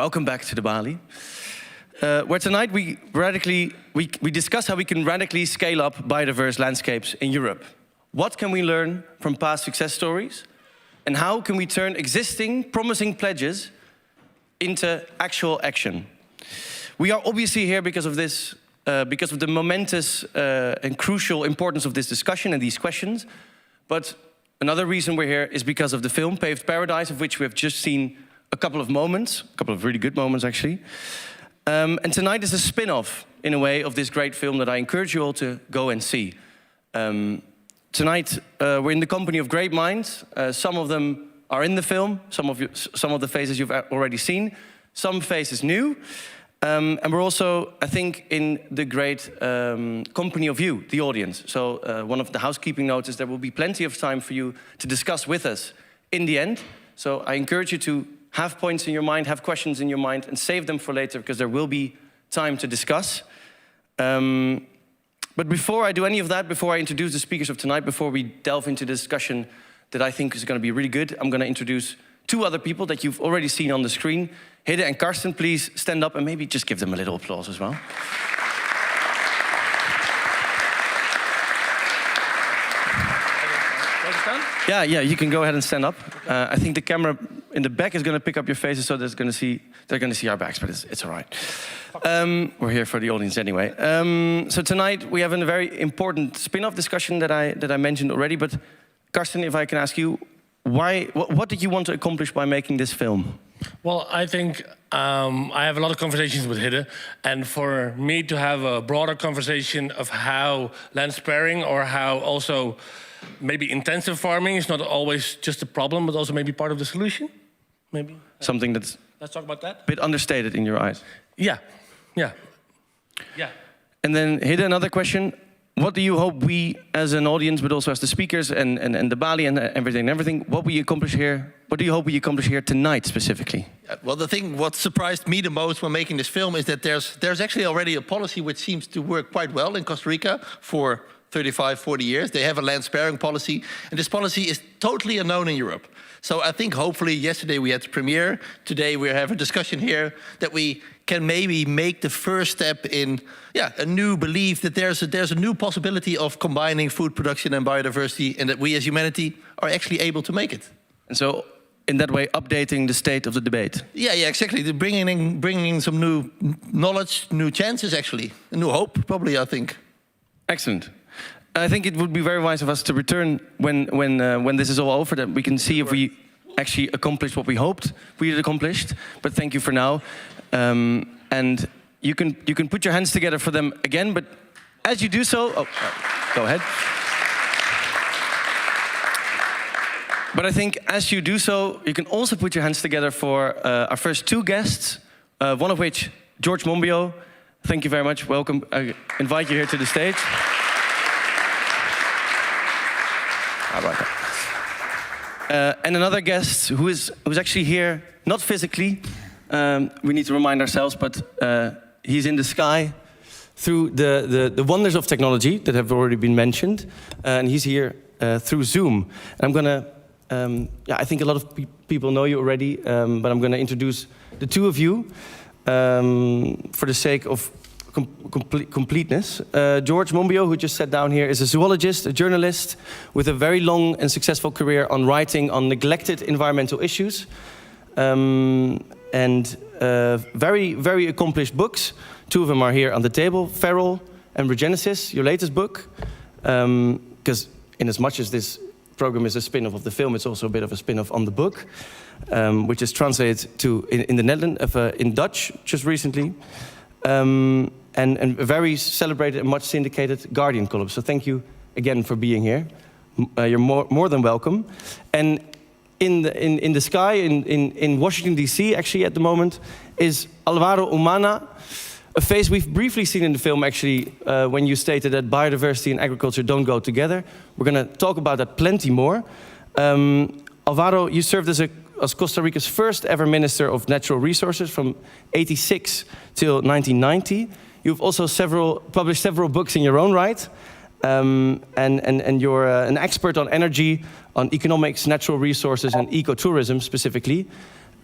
Welcome back to the Balie, where tonight we discuss how we can radically scale up biodiverse landscapes in Europe. What can we learn from past success stories? And how can we turn existing promising pledges into actual action? We are obviously here because of this, because of the momentous and crucial importance of this discussion and these questions. But another reason we're here is because of the film Paved Paradise, of which we have just seen a couple of moments, a couple of really good moments actually. And tonight is a spin-off, in a way, of this great film that I encourage you all to go and see. Tonight we're in the company of great minds. Some of them are in the film, some of the faces you've already seen, some faces new. And we're also, I think, in the great company of you, the audience. So one of the housekeeping notes is there will be plenty of time for you to discuss with us in the end. So I encourage you to have points in your mind, have questions in your mind, and save them for later, because there will be time to discuss. But before I do any of that, before I introduce the speakers of tonight, before we delve into the discussion that I think is going to be really good, I'm going to introduce two other people that you've already seen on the screen. Hidde and Karsten, please stand up and maybe just give them a little applause as well. Yeah, you can go ahead and stand up. I think the camera in the back is going to pick up your faces, so they're going to see our backs, but it's all right. We're here for the audience anyway. So tonight we have a very important spin-off discussion that I mentioned already. But Karsten, if I can ask you, what did you want to accomplish by making this film? Well, I think I have a lot of conversations with Hidde, and for me to have a broader conversation of how land sparing, or how also maybe intensive farming is not always just a problem, but also maybe part of the solution. Maybe something that's, let's talk about that. A bit understated in your eyes. Yeah. And then Hidde, another question. What do you hope we, as an audience, but also as the speakers and the Balie and everything, what will you accomplish here? What do you hope we accomplish here tonight specifically? Well, what surprised me the most when making this film is that there's actually already a policy which seems to work quite well in Costa Rica for 35, 40 years. They have a land sparing policy, and this policy is totally unknown in Europe. So I think hopefully yesterday we had the premiere, today we have a discussion here, that we can maybe make the first step in a new belief that there's a new possibility of combining food production and biodiversity, and that we as humanity are actually able to make it. And so in that way, updating the state of the debate. Yeah, exactly. Bringing in some new knowledge, new chances actually, a new hope probably, I think. Excellent. I think it would be very wise of us to return when this is all over, that we can see if we actually accomplished what we hoped we had accomplished. But thank you for now. And you can put your hands together for them again, but as you do so, go ahead. But I think as you do so, you can also put your hands together for our first two guests, one of which, George Monbiot. Thank you very much, welcome. I invite you here to the stage. And another guest who's actually here, not physically, we need to remind ourselves, but he's in the sky through the wonders of technology that have already been mentioned, and he's here through Zoom. And I'm gonna, I think a lot of people know you already, but I'm gonna introduce the two of you for the sake of completeness. George Monbiot, who just sat down here, is a zoologist, a journalist with a very long and successful career on writing on neglected environmental issues, and very, very accomplished books. Two of them are here on the table, Feral and Regenesis, your latest book. Because in as much as this program is a spin-off of the film, it's also a bit of a spin-off on the book, which is translated to in the Netherlands, in Dutch, just recently. And a very celebrated and much syndicated Guardian column. So thank you again for being here. You're more than welcome. And in the sky in Washington D.C. actually at the moment is Alvaro Umaña, a face we've briefly seen in the film actually when you stated that biodiversity and agriculture don't go together. We're going to talk about that plenty more. Alvaro, you served as Costa Rica's first ever Minister of Natural Resources from '86 till 1990. You've also published several books in your own right, and you're an expert on energy, on economics, natural resources, and ecotourism specifically.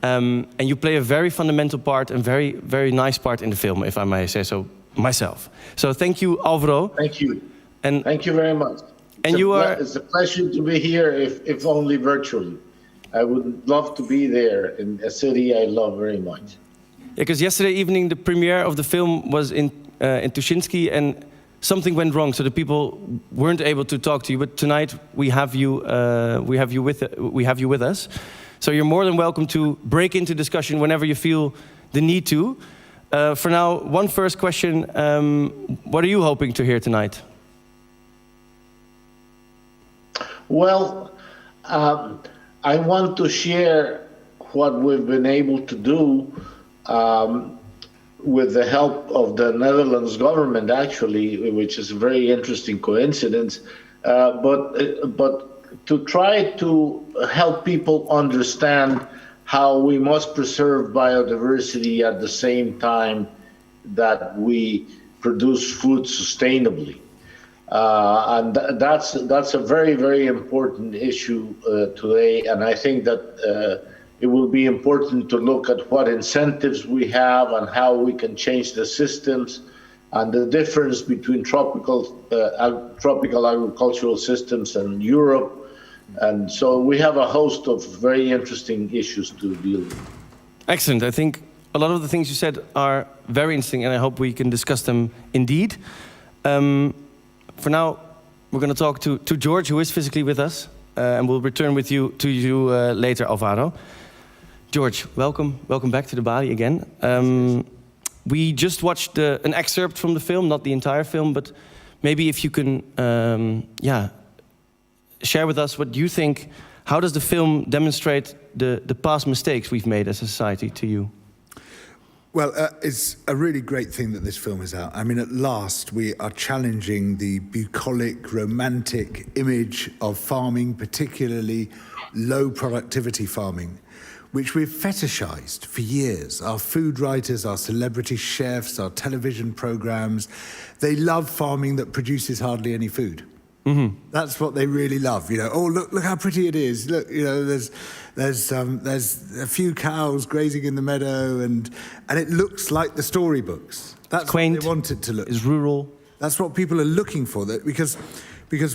And you play a very fundamental part and very, very nice part in the film, if I may say so myself. So thank you, Alvaro. Thank you. And thank you very much. It's a pleasure to be here, if only virtually. I would love to be there in a city I love very much. Because yesterday evening the premiere of the film was in Tuschinski, and something went wrong, so the people weren't able to talk to you. But tonight we have you with us. So you're more than welcome to break into discussion whenever you feel the need to. For now, one first question: what are you hoping to hear tonight? Well, I want to share what we've been able to do with the help of the Netherlands government, actually, which is a very interesting coincidence. But to try to help people understand how we must preserve biodiversity at the same time that we produce food sustainably. And that's a very, very important issue today. And I think that it will be important to look at what incentives we have and how we can change the systems and the difference between tropical agricultural systems and Europe. And so we have a host of very interesting issues to deal with. Excellent. I think a lot of the things you said are very interesting, and I hope we can discuss them indeed. For now, we're going to talk to George, who is physically with us, and we'll return to you later, Alvaro. George, welcome back to the Balie again. We just watched an excerpt from the film, not the entire film, but maybe if you can, share with us what you think. How does the film demonstrate the past mistakes we've made as a society to you? Well, it's a really great thing that this film is out. I mean, at last, we are challenging the bucolic, romantic image of farming, particularly low productivity farming, which we've fetishized for years. Our food writers, our celebrity chefs, our television programs, they love farming that produces hardly any food. Mm-hmm. That's what they really love. You know, oh, look how pretty it is. Look, you know, there's a few cows grazing in the meadow, and it looks like the storybooks. That's quaint, what they want it to look. It's rural. That's what people are looking for. Because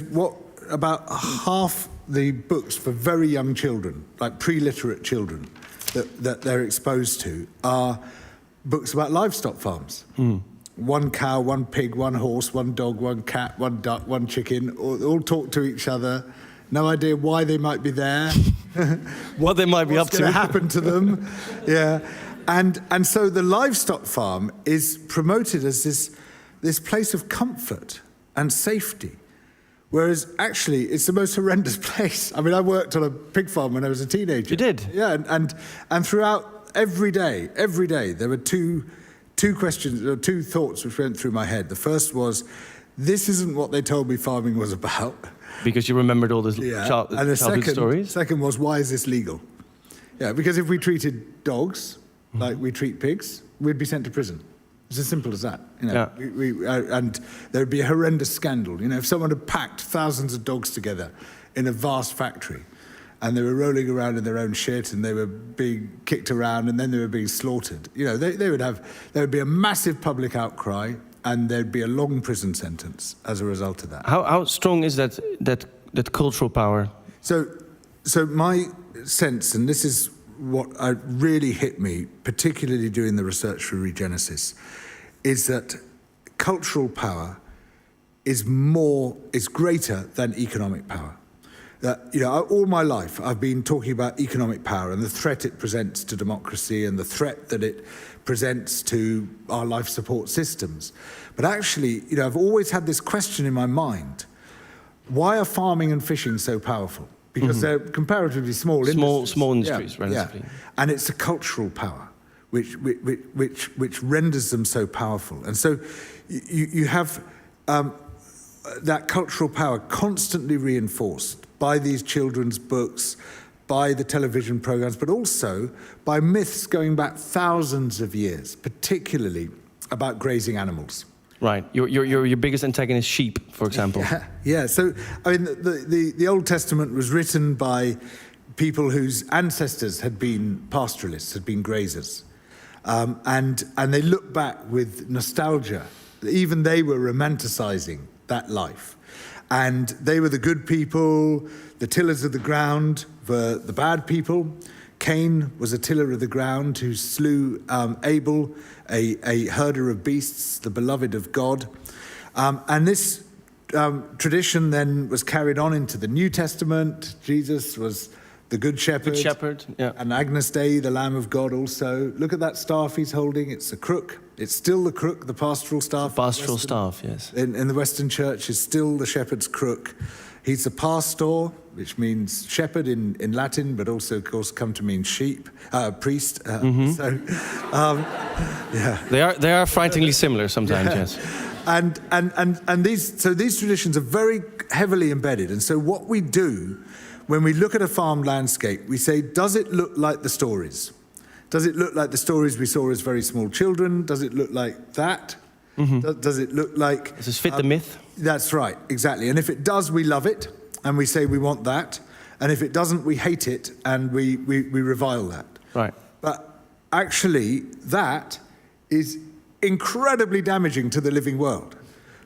what about half the books for very young children, like pre-literate children, that they're exposed to are books about livestock farms. Mm. One cow, one pig, one horse, one dog, one cat, one duck, one chicken, all talk to each other. No idea why they might be there. What they might be up to. What's going to happen to them. Yeah. And so the livestock farm is promoted as this place of comfort and safety. Whereas actually it's the most horrendous place. I mean, I worked on a pig farm when I was a teenager. You did? Yeah, and throughout every day, there were two questions, or two thoughts which went through my head. The first was, this isn't what they told me farming was about. Because you remembered all the childhood stories? Second was, why is this legal? Yeah, because if we treated dogs like we treat pigs, we'd be sent to prison. It's as simple as that. You know, yeah. And there would be a horrendous scandal. You know, if someone had packed thousands of dogs together in a vast factory, and they were rolling around in their own shit, and they were being kicked around, and then they were being slaughtered. You know, there would be a massive public outcry, and there'd be a long prison sentence as a result of that. How strong is that cultural power? So my sense, and this is what really hit me, particularly doing the research for Regenesis, is that cultural power is greater than economic power. You know, all my life I've been talking about economic power and the threat it presents to democracy and the threat that it presents to our life support systems. But actually, you know, I've always had this question in my mind: why are farming and fishing so powerful? Because they're comparatively small industries. Small industries, relatively. Yeah. And it's a cultural power which renders them so powerful. And so you have that cultural power constantly reinforced by these children's books, by the television programs, but also by myths going back thousands of years, particularly about grazing animals. Right. Your biggest antagonist, sheep, for example. Yeah. So I mean, the Old Testament was written by people whose ancestors had been pastoralists, had been grazers. And they look back with nostalgia. Even they were romanticizing that life. And they were the good people, the tillers of the ground were the bad people. Cain was a tiller of the ground who slew Abel, a herder of beasts, the beloved of God. And this tradition then was carried on into the New Testament. Jesus was the Good Shepherd. Good Shepherd, yeah. And Agnus Dei, the Lamb of God also. Look at that staff he's holding. It's a crook. It's still the crook, the pastoral staff. Pastoral staff, yes. In the Western Church is still the shepherd's crook. He's a pastor, which means shepherd in Latin, but also, of course, come to mean sheep, priest. So, yeah. They are frighteningly similar sometimes, yes. And these traditions are very heavily embedded. And so what we do when we look at a farm landscape, we say, does it look like the stories? Does it look like the stories we saw as very small children? Does it look like that? Does it look like... Does this fit the myth? That's right, exactly. And if it does, we love it, and we say we want that. And if it doesn't, we hate it, and we revile that. Right. But actually, that is incredibly damaging to the living world,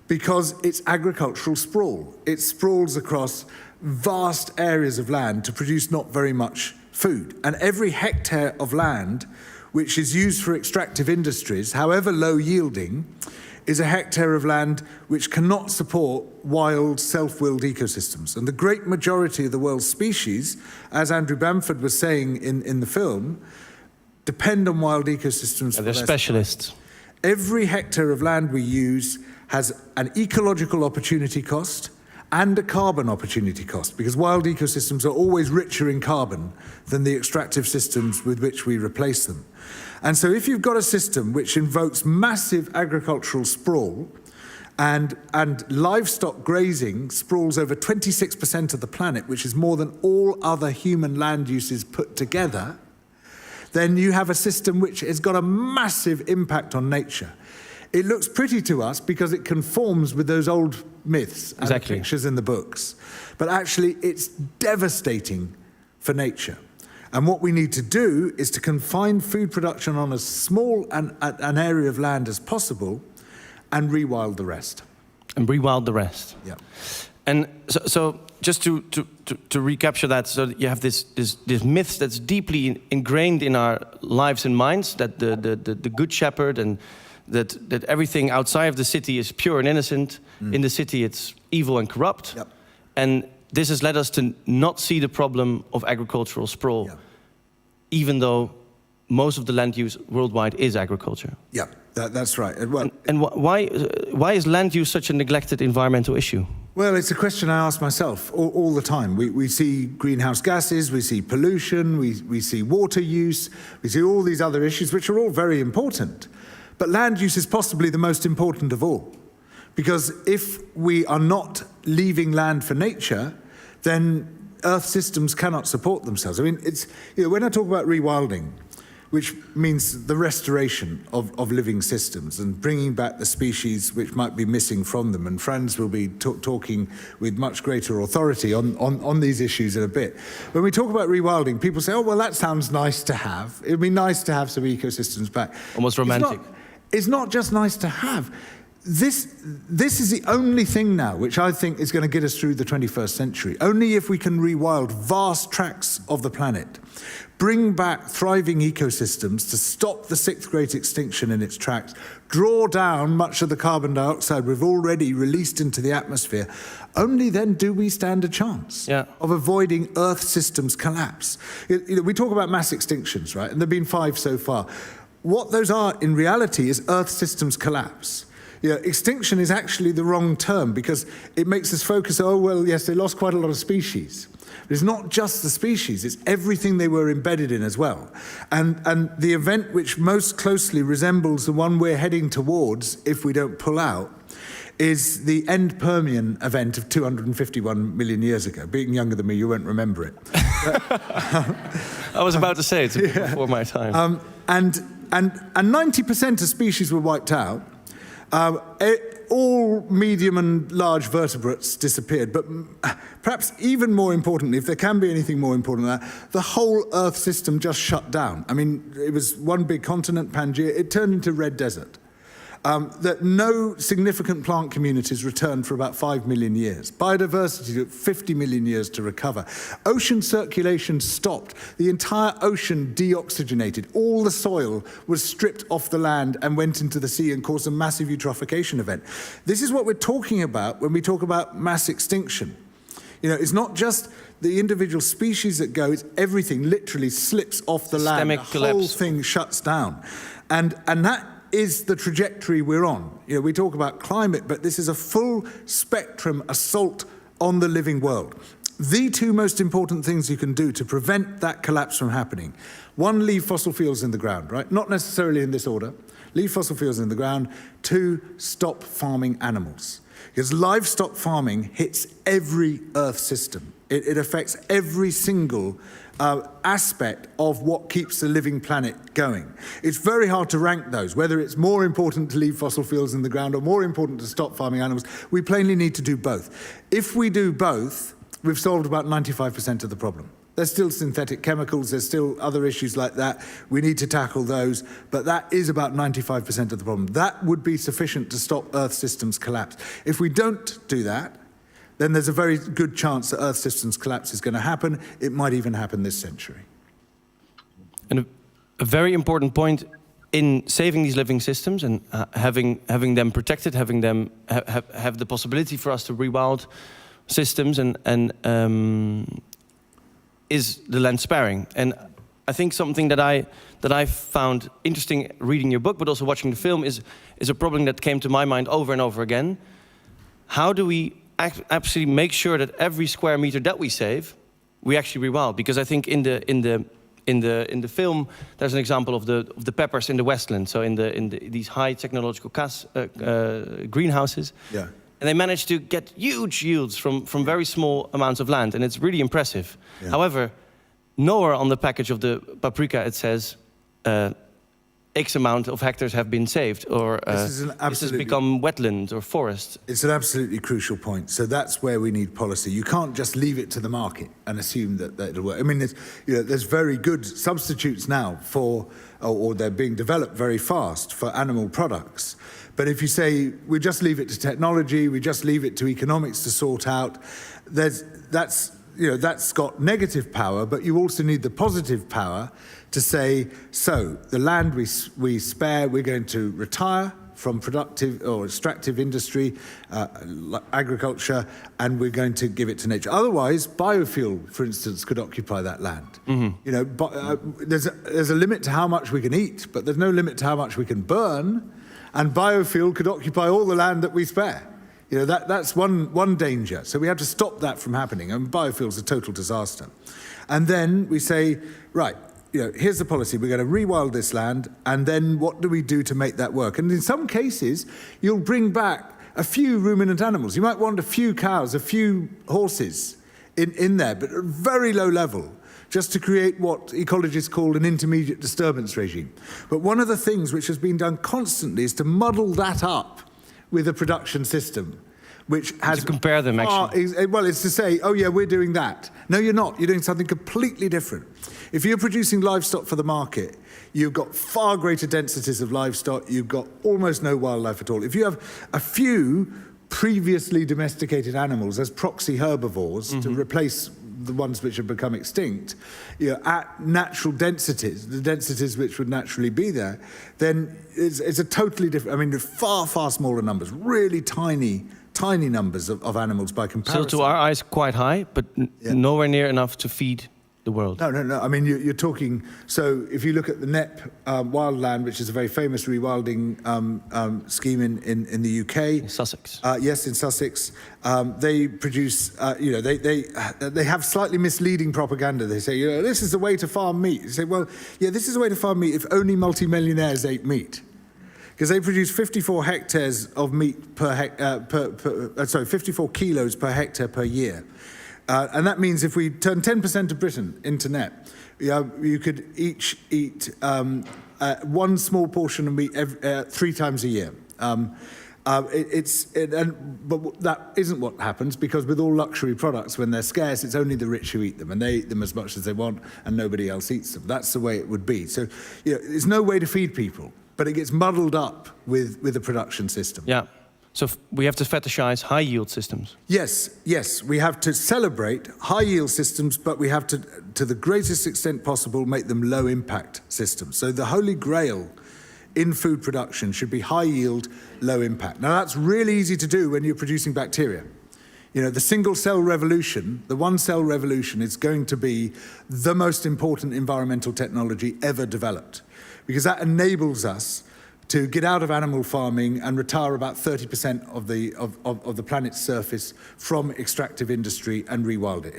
because it's agricultural sprawl. It sprawls across vast areas of land to produce not very much food. And every hectare of land which is used for extractive industries, however low yielding, is a hectare of land which cannot support wild, self-willed ecosystems. And the great majority of the world's species, as Andrew Bamford was saying in the film, depend on wild ecosystems. They're specialists. Every hectare of land we use has an ecological opportunity cost and a carbon opportunity cost, because wild ecosystems are always richer in carbon than the extractive systems with which we replace them. And so if you've got a system which invokes massive agricultural sprawl, and livestock grazing sprawls over 26% of the planet, which is more than all other human land uses put together, then you have a system which has got a massive impact on nature. It looks pretty to us because it conforms with those old myths and the pictures in the books. But actually, it's devastating for nature. And what we need to do is to confine food production on as small an area of land as possible and rewild the rest. And rewild the rest. Yeah. And so just to recapture that, so that you have this myth that's deeply ingrained in our lives and minds, that the Good Shepherd and that everything outside of the city is pure and innocent. In the city, it's evil and corrupt. Yep. And this has led us to not see the problem of agricultural sprawl, even though most of the land use worldwide is agriculture. Yeah, that's right. Well, and why is land use such a neglected environmental issue? Well, it's a question I ask myself all the time. We see greenhouse gases, we see pollution, we see water use, we see all these other issues, which are all very important. But land use is possibly the most important of all. Because if we are not leaving land for nature, then Earth systems cannot support themselves. I mean, when I talk about rewilding, which means the restoration of living systems and bringing back the species which might be missing from them, and Franz will be talking with much greater authority on these issues in a bit. When we talk about rewilding, people say, oh, well, that sounds nice to have. It'd be nice to have some ecosystems back. Almost romantic. It's not just nice to have. This is the only thing now which I think is going to get us through the 21st century. Only if we can rewild vast tracts of the planet, bring back thriving ecosystems to stop the sixth great extinction in its tracks, draw down much of the carbon dioxide we've already released into the atmosphere, only then do we stand a chance of avoiding Earth systems collapse. We talk about mass extinctions, right? And there have been 5 so far. What those are in reality is Earth systems collapse. Extinction is actually the wrong term because it makes us focus, oh, well, yes, they lost quite a lot of species. But it's not just the species, it's everything they were embedded in as well. And the event which most closely resembles the one we're heading towards if we don't pull out is the end Permian event of 251 million years ago. Being younger than me, you won't remember it. I was about to say it's before my time. And 90% of species were wiped out. All medium and large vertebrates disappeared, but perhaps even more importantly, if there can be anything more important than that, the whole Earth system just shut down. I mean, it was one big continent, Pangaea, it turned into red desert. That no significant plant communities returned for about 5 million years. Biodiversity took 50 million years to recover. Ocean circulation stopped. The entire ocean deoxygenated. All the soil was stripped off the land and went into the sea and caused a massive eutrophication event. This is what we're talking about when we talk about mass extinction. You know, it's not just the individual species that go, it's everything literally slips off the land. The whole thing shuts down. And that is the trajectory we're on. You know, we talk about climate, but this is a full spectrum assault on the living world. The two most important things you can do to prevent that collapse from happening: one, leave fossil fuels in the ground, right? Not necessarily in this order. Leave fossil fuels in the ground. Two, stop farming animals. Because livestock farming hits every Earth system. It affects every single aspect of what keeps the living planet going. It's very hard to rank those, whether it's more important to leave fossil fuels in the ground or more important to stop farming animals. We plainly need to do both. If we do both, we've solved about 95% of the problem. There's still synthetic chemicals, there's still other issues like that. We need to tackle those, but that is about 95% of the problem. That would be sufficient to stop Earth systems collapse. If we don't do that, then there's a very good chance that Earth systems collapse is going to happen. It might even happen this century. And a very important point in saving these living systems and having them protected, having them have the possibility for us to rewild systems is the land sparing. And I think something that I found interesting reading your book, but also watching the film, is a problem that came to my mind over and over again. How do we actually make sure that every square meter that we save, we actually rewild? Because I think in the film, there's an example of the peppers in the Westland, so in these high technological greenhouses. Yeah. And they managed to get huge yields from very small amounts of land, and it's really impressive. Yeah. However, nowhere on the package of the paprika it says X amount of hectares have been saved, or this has become wetland or forest. It's an absolutely crucial point. So that's where we need policy. You can't just leave it to the market and assume that it'll work. I mean, there's very good substitutes now for, or they're being developed very fast for animal products. But if you say, we just leave it to technology, we just leave it to economics to sort out, that's got negative power, but you also need the positive power to say, so the land we spare, we're going to retire from productive or extractive industry, agriculture, and we're going to give it to nature. Otherwise, biofuel, for instance, could occupy that land. Mm-hmm. You know, there's a limit to how much we can eat, but there's no limit to how much we can burn, and biofuel could occupy all the land that we spare. You know, that's one danger. So we have to stop that from happening, and biofuel's a total disaster. And then we say, right, you know, here's the policy. We're going to rewild this land, and then what do we do to make that work? And in some cases, you'll bring back a few ruminant animals. You might want a few cows, a few horses in there, but at a very low level, just to create what ecologists call an intermediate disturbance regime. But one of the things which has been done constantly is to muddle that up with a production system, which has... To compare them, actually. Well, it's to say, oh yeah, we're doing that. No, you're not. You're doing something completely different. If you're producing livestock for the market, you've got far greater densities of livestock, you've got almost no wildlife at all. If you have a few previously domesticated animals as proxy herbivores to replace the ones which have become extinct, you know, at natural densities, the densities which would naturally be there, then it's a totally different, I mean, far, far smaller numbers, really tiny numbers of animals by comparison. So to our eyes, quite high, but nowhere near enough to feed the world. No. I mean, you're talking, so if you look at the NEP wildland, which is a very famous rewilding scheme in the UK. In Sussex. Yes, in Sussex. They produce, they have slightly misleading propaganda. They say, you know, this is the way to farm meat. You say, well, yeah, this is the way to farm meat if only multimillionaires ate meat. Because they produce 54 hectares of meat 54 kilos per hectare per year. And that means if we turn 10% of Britain into NEP, you could each eat one small portion of meat 3 times a year. But that isn't what happens, because with all luxury products, when they're scarce, it's only the rich who eat them, and they eat them as much as they want, and nobody else eats them. That's the way it would be. So, there's no way to feed people, but it gets muddled up with the production system. Yeah. So we have to fetishize high yield systems. Yes, we have to celebrate high yield systems, but we have to the greatest extent possible, make them low impact systems. So the holy grail in food production should be high yield, low impact. Now that's really easy to do when you're producing bacteria. The single cell revolution, the one cell revolution, is going to be the most important environmental technology ever developed, because that enables us to get out of animal farming and retire about 30% of the planet's surface from extractive industry and rewild it.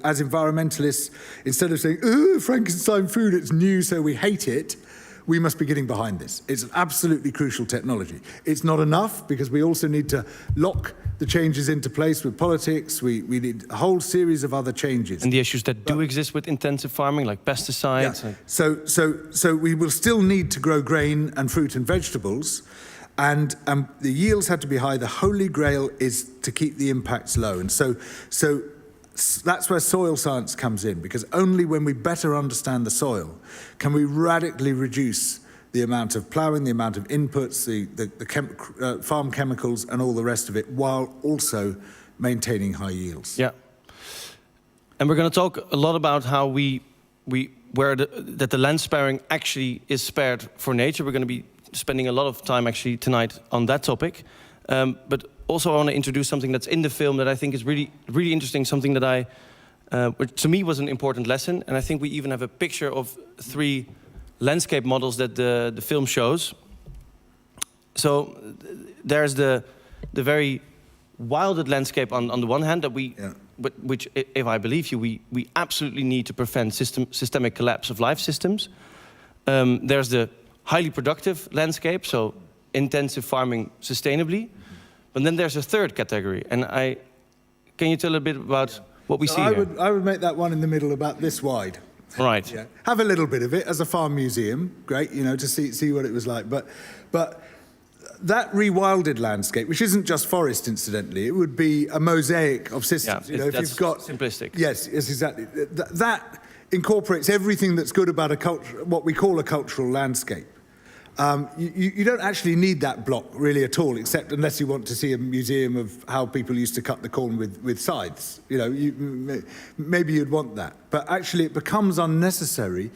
As environmentalists, instead of saying, "Oh, Frankenstein food, it's new, so we hate it," we must be getting behind this. It's an absolutely crucial technology. It's not enough, because we also need to lock the changes into place with politics. We need a whole series of other changes. And the issues that do exist with intensive farming, like pesticides. Yeah. So we will still need to grow grain and fruit and vegetables, and the yields have to be high. The holy grail is to keep the impacts low. And so that's where soil science comes in, because only when we better understand the soil can we radically reduce the amount of ploughing, the amount of inputs, the farm chemicals and all the rest of it, while also maintaining high yields. Yeah. And we're going to talk a lot about how that the land sparing actually is spared for nature. We're going to be spending a lot of time actually tonight on that topic. But also I want to introduce something that's in the film that I think is really, really interesting, something that which to me was an important lesson. And I think we even have a picture of 3 landscape models that the film shows. So there's the very wilded landscape on the one hand that which, if I believe you, we absolutely need to prevent systemic collapse of life systems. There's the highly productive landscape, so intensive farming sustainably. But then there's a third category, and can you tell a bit about what we see here? I would make that one in the middle about this wide. Right. Yeah. Have a little bit of it as a farm museum, great, to see what it was like. But that rewilded landscape, which isn't just forest, incidentally, it would be a mosaic of systems. Yeah, if you've got simplistic. Yes, exactly. That incorporates everything that's good about what we call a cultural landscape. You don't actually need that block really at all, except unless you want to see a museum of how people used to cut the corn with scythes. Maybe you'd want that. But actually it becomes unnecessary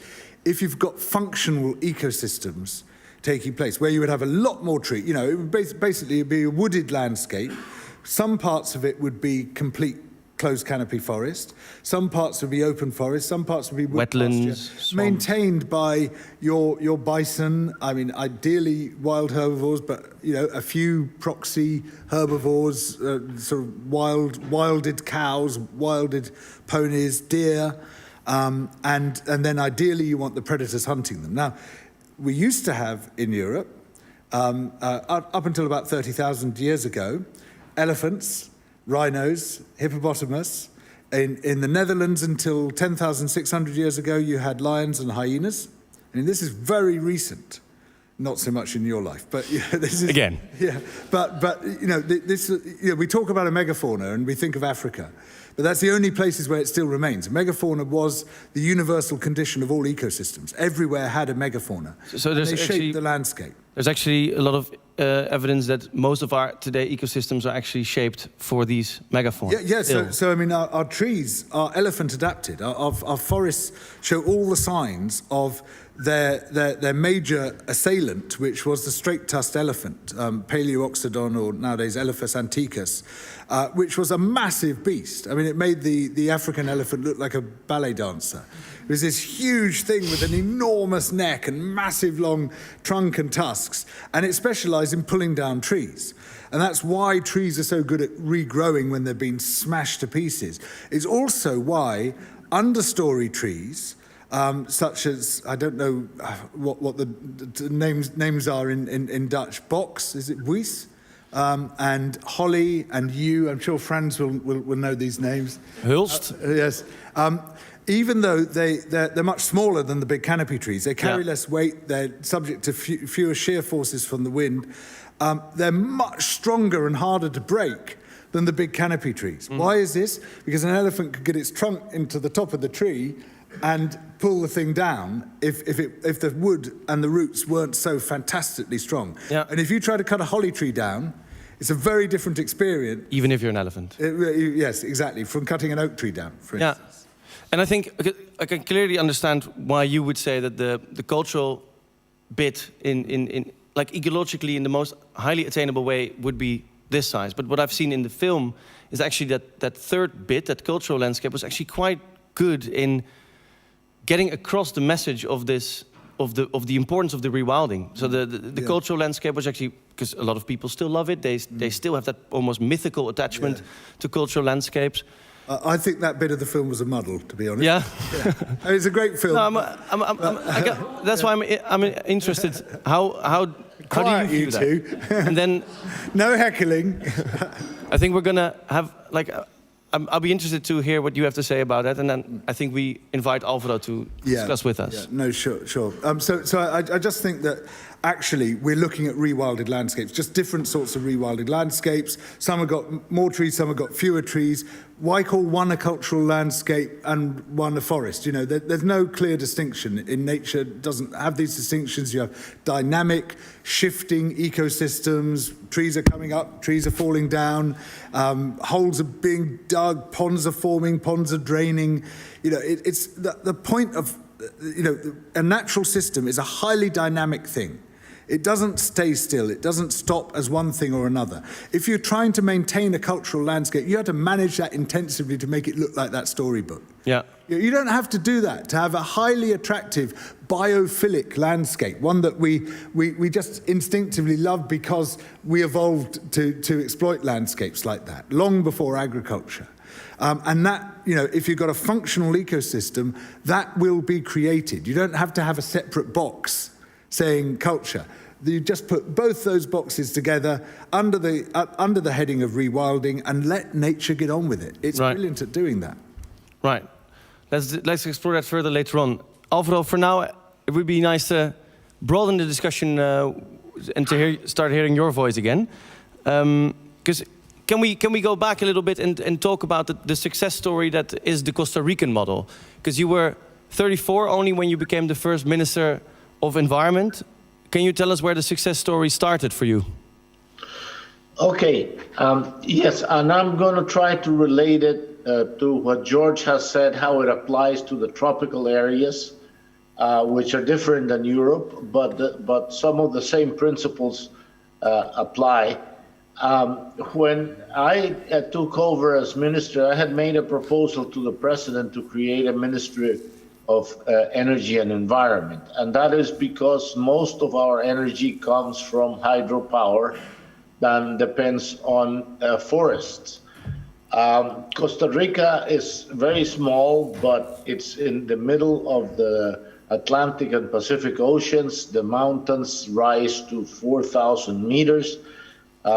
if you've got functional ecosystems taking place, where you would have a lot more tree. It would basically be a wooded landscape. Some parts of it would be complete closed canopy forest. Some parts would be open forest. Some parts would be wood wetlands, pasture, maintained by your bison. I mean, ideally wild herbivores, but a few proxy herbivores, sort of wilded cows, wilded ponies, deer, and then ideally you want the predators hunting them. Now, we used to have in Europe, up until about 30,000 years ago, elephants, rhinos, hippopotamus. In the Netherlands, until 10,600 years ago, you had lions and hyenas. I mean, this is very recent. Not so much in your life, but this is... Again. Yeah, but we talk about a megafauna and we think of Africa, but that's the only places where it still remains. Megafauna was the universal condition of all ecosystems. Everywhere had a megafauna. So they shaped the landscape. There's actually a lot of evidence that most of our today ecosystems are actually shaped for these megafauna. Yeah. So I mean, our trees are elephant adapted. Our forests show all the signs of their major assailant, which was the straight-tusked elephant, Paleoxodon, or nowadays Elephas antiquus, which was a massive beast. I mean, it made the African elephant look like a ballet dancer. It was this huge thing with an enormous neck and massive long trunk and tusks, and it specialized in pulling down trees. And that's why trees are so good at regrowing when they've been smashed to pieces. It's also why understory trees, such as, I don't know what the names are in Dutch, box, is it buis? and Holly and you, I'm sure Franz will know these names. Hulst. Yes. Even though they're much smaller than the big canopy trees, they carry less weight, they're subject to fewer shear forces from the wind, they're much stronger and harder to break than the big canopy trees. Why is this? Because an elephant could get its trunk into the top of the tree and pull the thing down if the wood and the roots weren't so fantastically strong. Yeah. And if you try to cut a holly tree down, it's a very different experience. Even if you're an elephant. Yes, exactly, from cutting an oak tree down, for instance. And I think I can clearly understand why you would say that the cultural bit in like ecologically in the most highly attainable way would be this size. But what I've seen in the film is actually that third bit, that cultural landscape, was actually quite good in getting across the message of this of the importance of the rewilding. So the cultural landscape was actually, because a lot of people still love it, they still have that almost mythical attachment to cultural landscapes. I think that bit of the film was a muddle, to be honest. Yeah, It's a great film. No, that's why I'm interested. How do you view that? And then no heckling. I think we're gonna have like. I'll be interested to hear what you have to say about it, and then I think we invite Alvaro to discuss with us. Yeah, no, sure. So I just think that actually we're looking at rewilded landscapes, just different sorts of rewilded landscapes. Some have got more trees, some have got fewer trees. Why call one a cultural landscape and one a forest? You know, there's no clear distinction. In nature, it doesn't have these distinctions. You have dynamic, shifting ecosystems. Trees are coming up, trees are falling down, holes are being dug, ponds are forming, ponds are draining. You know, it's the point of, you know, a natural system is a highly dynamic thing. It doesn't stay still. It doesn't stop as one thing or another. If you're trying to maintain a cultural landscape, you have to manage that intensively to make it look like that storybook. Yeah. You don't have to do that to have a highly attractive biophilic landscape, one that we just instinctively love because we evolved to exploit landscapes like that long before agriculture. And that, you know, if you've got a functional ecosystem, that will be created. You don't have to have a separate box saying culture. You just put both those boxes together under the heading of rewilding and let nature get on with it. It's brilliant at doing that. Right. Let's explore that further later on. Alvaro, for now, it would be nice to broaden the discussion and to start hearing your voice again. Because can we go back a little bit and talk about the success story that is the Costa Rican model? Because you were 34 only when you became the first Minister of Environment. Can you tell us where the success story started for you? Okay, yes, and I'm going to try to relate it to what George has said, how it applies to the tropical areas, which are different than Europe, but some of the same principles apply. When I took over as minister, I had made a proposal to the president to create a ministry of energy and environment. And that is because most of our energy comes from hydropower and depends on forests. Costa Rica is very small, but it's in the middle of the Atlantic and Pacific Oceans. The mountains rise to 4,000 meters.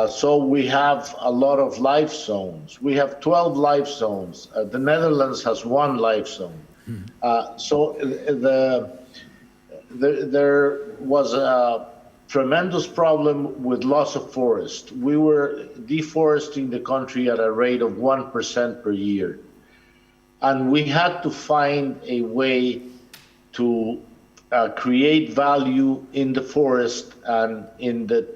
So we have a lot of life zones. We have 12 life zones. The Netherlands has 1 life zone. So there was a tremendous problem with loss of forest. We were deforesting the country at a rate of 1% per year. And we had to find a way to create value in the forest and in the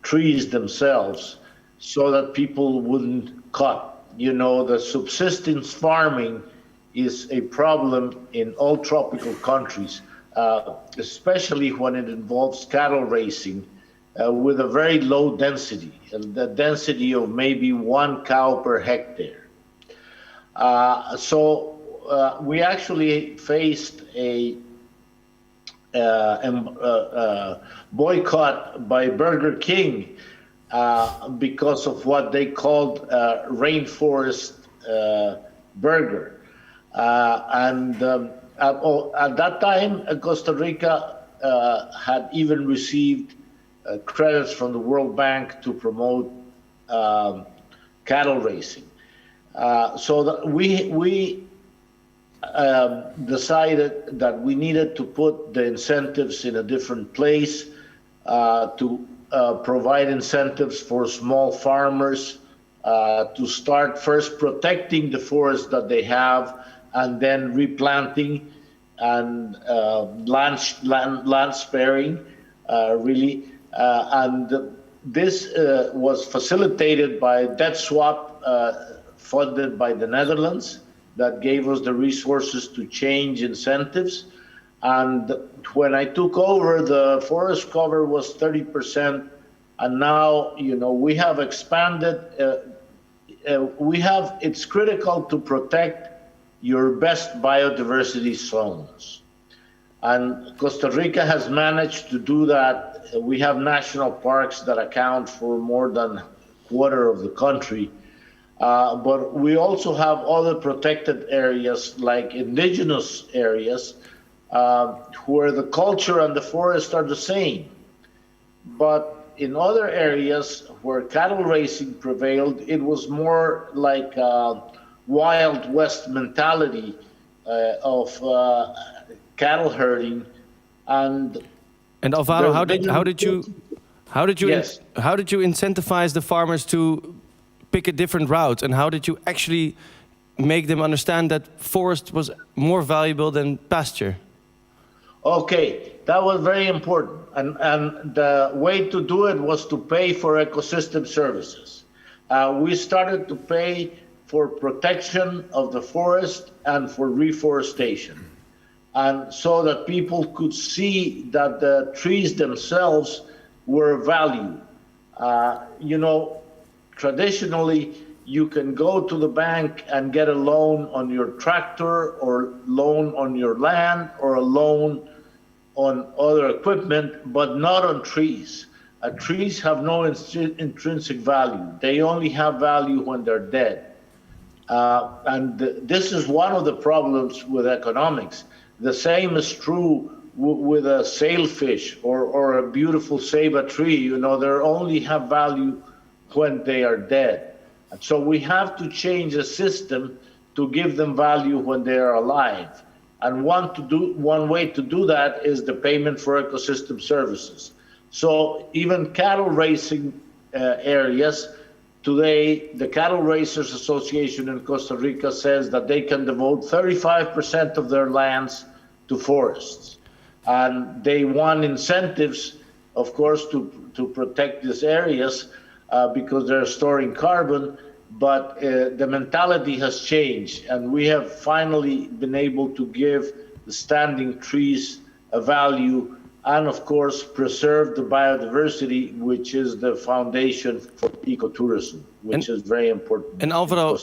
trees themselves so that people wouldn't cut. You know, the subsistence farming is a problem in all tropical countries, especially when it involves cattle raising with a very low density, the density of maybe 1 cow per hectare. So we actually faced a boycott by Burger King because of what they called rainforest burger. At that time, Costa Rica had even received credits from the World Bank to promote cattle racing. So that we decided that we needed to put the incentives in a different place, to provide incentives for small farmers, to start first protecting the forests that they have, and then replanting and land sparing, really. And this was facilitated by a debt swap funded by the Netherlands that gave us the resources to change incentives. And when I took over, the forest cover was 30%, and now, you know, we have expanded. It's critical to protect your best biodiversity zones. And Costa Rica has managed to do that. We have national parks that account for more than a quarter of the country. But we also have other protected areas like indigenous areas where the culture and the forest are the same. But in other areas where cattle racing prevailed, it was more like a Wild West mentality of cattle herding. And Alvaro, how did you Yes. how did you incentivize the farmers to pick a different route, and how did you actually make them understand that forest was more valuable than pasture? Okay, that was very important. And the way to do it was to pay for ecosystem services. We started to pay for protection of the forest and for reforestation. And so that people could see that the trees themselves were valued. You know, traditionally, you can go to the bank and get a loan on your tractor, or loan on your land, or a loan on other equipment, but not on trees. Trees have no intrinsic value. They only have value when they're dead. And this is one of the problems with economics. The same is true with a sailfish or a beautiful ceiba tree. You know, they only have value when they are dead. And so we have to change the system to give them value when they are alive. And one way to do that is the payment for ecosystem services. So even cattle racing areas, today the Cattle Racers Association in Costa Rica says that they can devote 35% of their lands to forests. And they want incentives, of course, to protect these areas because they're storing carbon, but the mentality has changed, and we have finally been able to give the standing trees a value, and of course preserve the biodiversity, which is the foundation for ecotourism, which is very important. And Alvaro,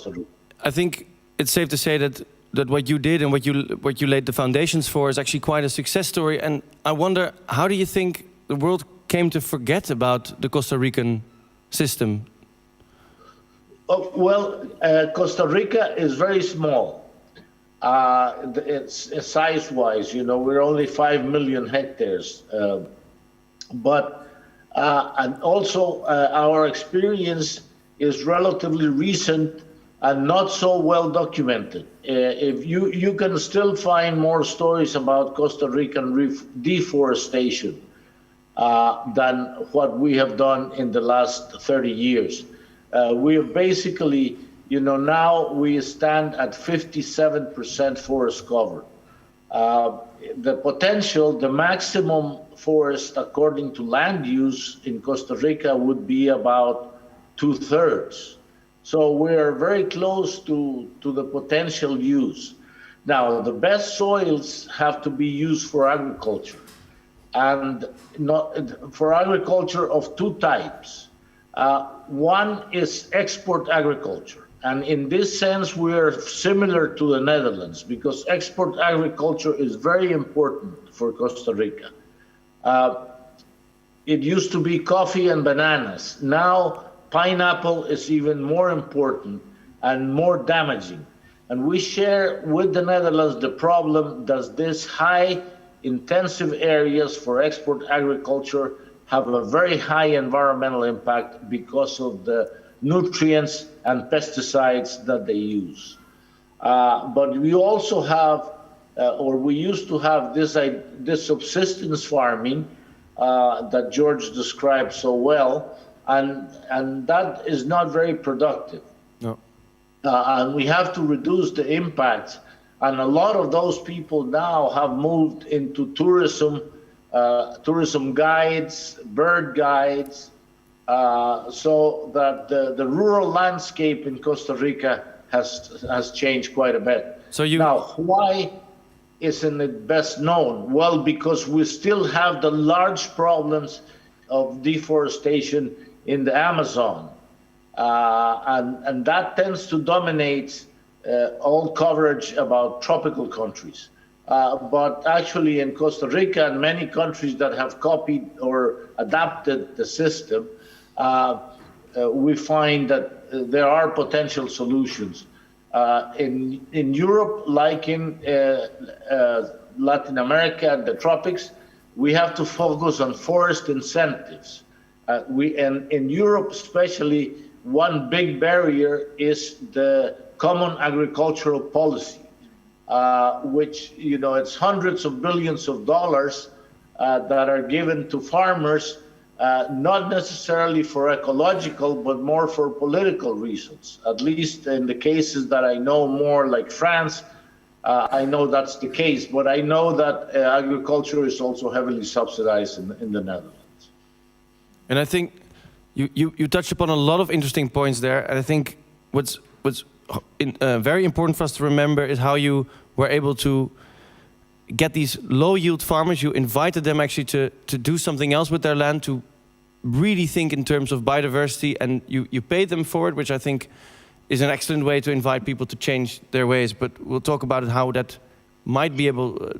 I think it's safe to say that what you did and what you laid the foundations for is actually quite a success story. And I wonder, how do you think the world came to forget about the Costa Rican system? Oh, well, Costa Rica is very small. It's size-wise, you know, we're only 5 million hectares. And also our experience is relatively recent and not so well documented. If you can still find more stories about Costa Rican deforestation than what we have done in the last 30 years. We have basically, you know, now we stand at 57% forest cover. The potential, the maximum forest according to land use in Costa Rica would be about 2/3. So we are very close to the potential use. Now, the best soils have to be used for agriculture, and not for agriculture of two types. One is export agriculture. And in this sense, we are similar to the Netherlands because export agriculture is very important for Costa Rica. It used to be coffee and bananas. Now, pineapple is even more important and more damaging. And we share with the Netherlands the problem that these high intensive areas for export agriculture have a very high environmental impact because of the nutrients and pesticides that they use. But we also have, or we used to have this subsistence farming that George described so well, and that is not very productive. No. And we have to reduce the impact. And a lot of those people now have moved into tourism, tourism guides, bird guides, so that the rural landscape in Costa Rica has changed quite a bit. So you... Now, why isn't it best known? Well, because we still have the large problems of deforestation in the Amazon. And that tends to dominate all coverage about tropical countries. But actually in Costa Rica and many countries that have copied or adapted the system, we find that there are potential solutions. In Europe, like in Latin America and the tropics, we have to focus on forest incentives. And in Europe especially, one big barrier is the common agricultural policy, which, you know, it's hundreds of billions of dollars that are given to farmers, not necessarily for ecological, but more for political reasons. At least in the cases that I know more, like France, I know that's the case, but I know that agriculture is also heavily subsidized in the Netherlands. And I think you touched upon a lot of interesting points there, and I think what's very important for us to remember is how you were able to get these low-yield farmers. You invited them actually to do something else with their land, to really think in terms of biodiversity, and you paid them for it, which I think is an excellent way to invite people to change their ways. But we'll talk about it, how that might be able,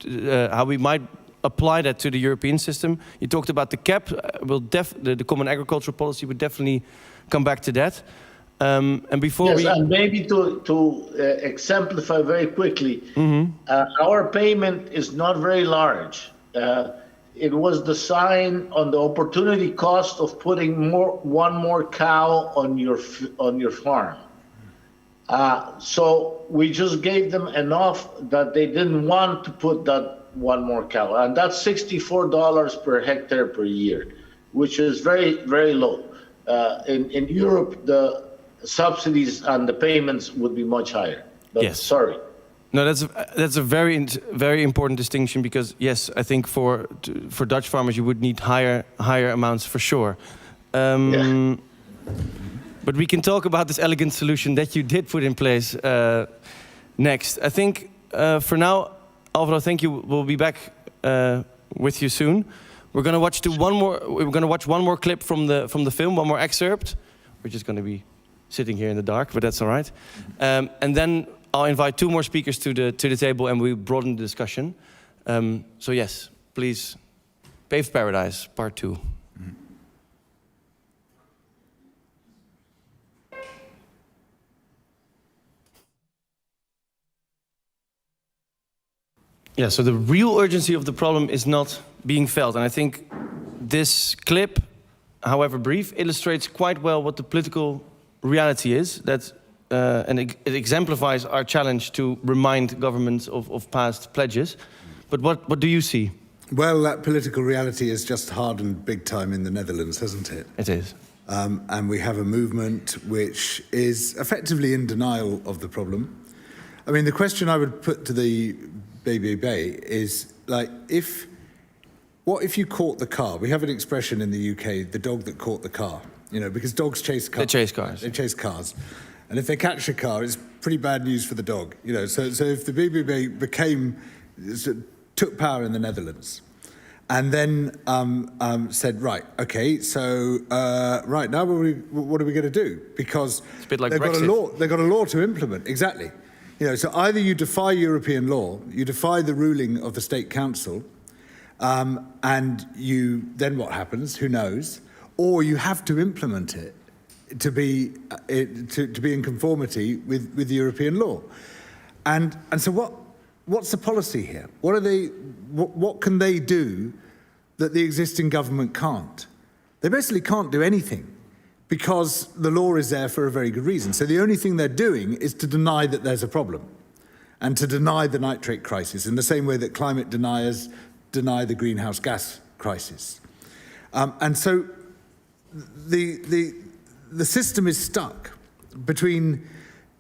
how we might apply that to the European system. You talked about the cap. The common agricultural policy would definitely come back to that. And before and maybe to exemplify very quickly, our payment is not very large. It was the sign on the opportunity cost of putting one more cow on your farm. So we just gave them enough that they didn't want to put that one more cow, and that's $64 per hectare per year, which is very, very low. In Europe, the subsidies and the payments would be much higher. But yes. Sorry. No, that's a very important distinction, because yes, I think for Dutch farmers you would need higher amounts for sure. But we can talk about this elegant solution that you did put in place next. I think for now, Alvaro, thank you. We'll be back with you soon. We're going to watch one more clip from the film, one more excerpt. We're just going to be sitting here in the dark, but that's all right. And then I'll invite two more speakers to the table, and we broaden the discussion. So yes, please, Pave Paradise, Part 2. Yeah, so the real urgency of the problem is not being felt. And I think this clip, however brief, illustrates quite well what the political reality is. And it exemplifies our challenge to remind governments of past pledges. But what do you see? Well, that political reality has just hardened big time in the Netherlands, hasn't it? It is. And we have a movement which is effectively in denial of the problem. I mean, the question I would put to the Bay is, like, what if you caught the car? We have an expression in the UK, the dog that caught the car, you know, because dogs chase cars. They chase cars. They chase cars. And if they catch a car, it's pretty bad news for the dog, you know. So if the BBB took power in the Netherlands, and then said, right, okay, so right now, what are we going to do? Because it's a bit like they've Brexit. got a law to implement, exactly. You know, so either you defy European law, you defy the ruling of the State Council, and then what happens? Who knows? Or you have to implement it to be in conformity with the European law. And so what's the policy here? What can they do that the existing government can't. They basically can't do anything because the law is there for a very good reason. So the only thing they're doing is to deny that there's a problem and to deny the nitrate crisis in the same way that climate deniers deny the greenhouse gas crisis. And so the system is stuck between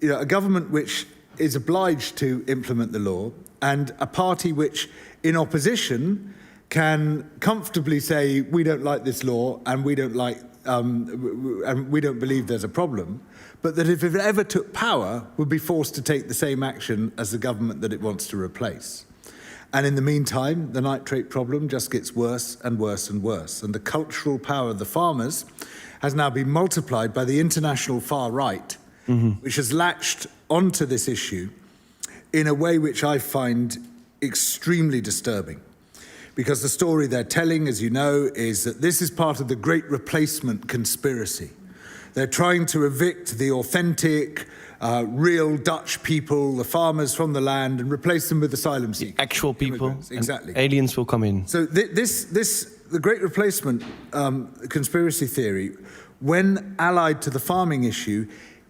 a government which is obliged to implement the law and a party which, in opposition, can comfortably say, we don't like this law and we don't like and we don't believe there's a problem, but that if it ever took power, would be forced to take the same action as the government that it wants to replace. And in the meantime, the nitrate problem just gets worse and worse and worse. And the cultural power of the farmers has now been multiplied by the international far right, which has latched onto this issue in a way which I find extremely disturbing. Because the story they're telling, as you know, is that this is part of the great replacement conspiracy. They're trying to evict the authentic, real Dutch people, the farmers from the land, and replace them with asylum seekers. Actual people. Exactly. Aliens will come in. So the great replacement conspiracy theory, when allied to the farming issue,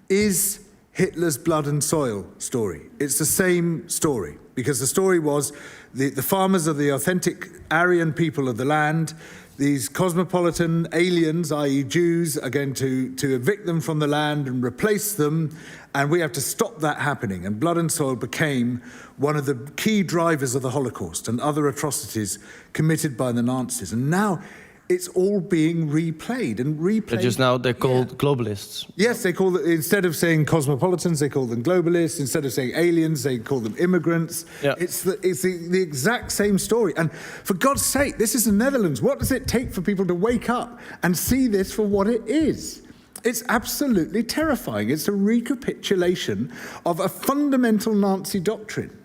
is Hitler's blood and soil story. It's the same story, because the story was the farmers are the authentic Aryan people of the land. These cosmopolitan aliens, i.e. Jews, are going to evict them from the land and replace them, and we have to stop that happening. And blood and soil became one of the key drivers of the Holocaust and other atrocities committed by the Nazis. And now it's all being replayed and replayed. Just now they're called globalists. Yes, they call it, instead of saying cosmopolitans, they call them globalists. Instead of saying aliens, they call them immigrants. Yeah. It's the exact same story. And for God's sake, this is the Netherlands. What does it take for people to wake up and see this for what it is? It's absolutely terrifying. It's a recapitulation of a fundamental Nazi doctrine.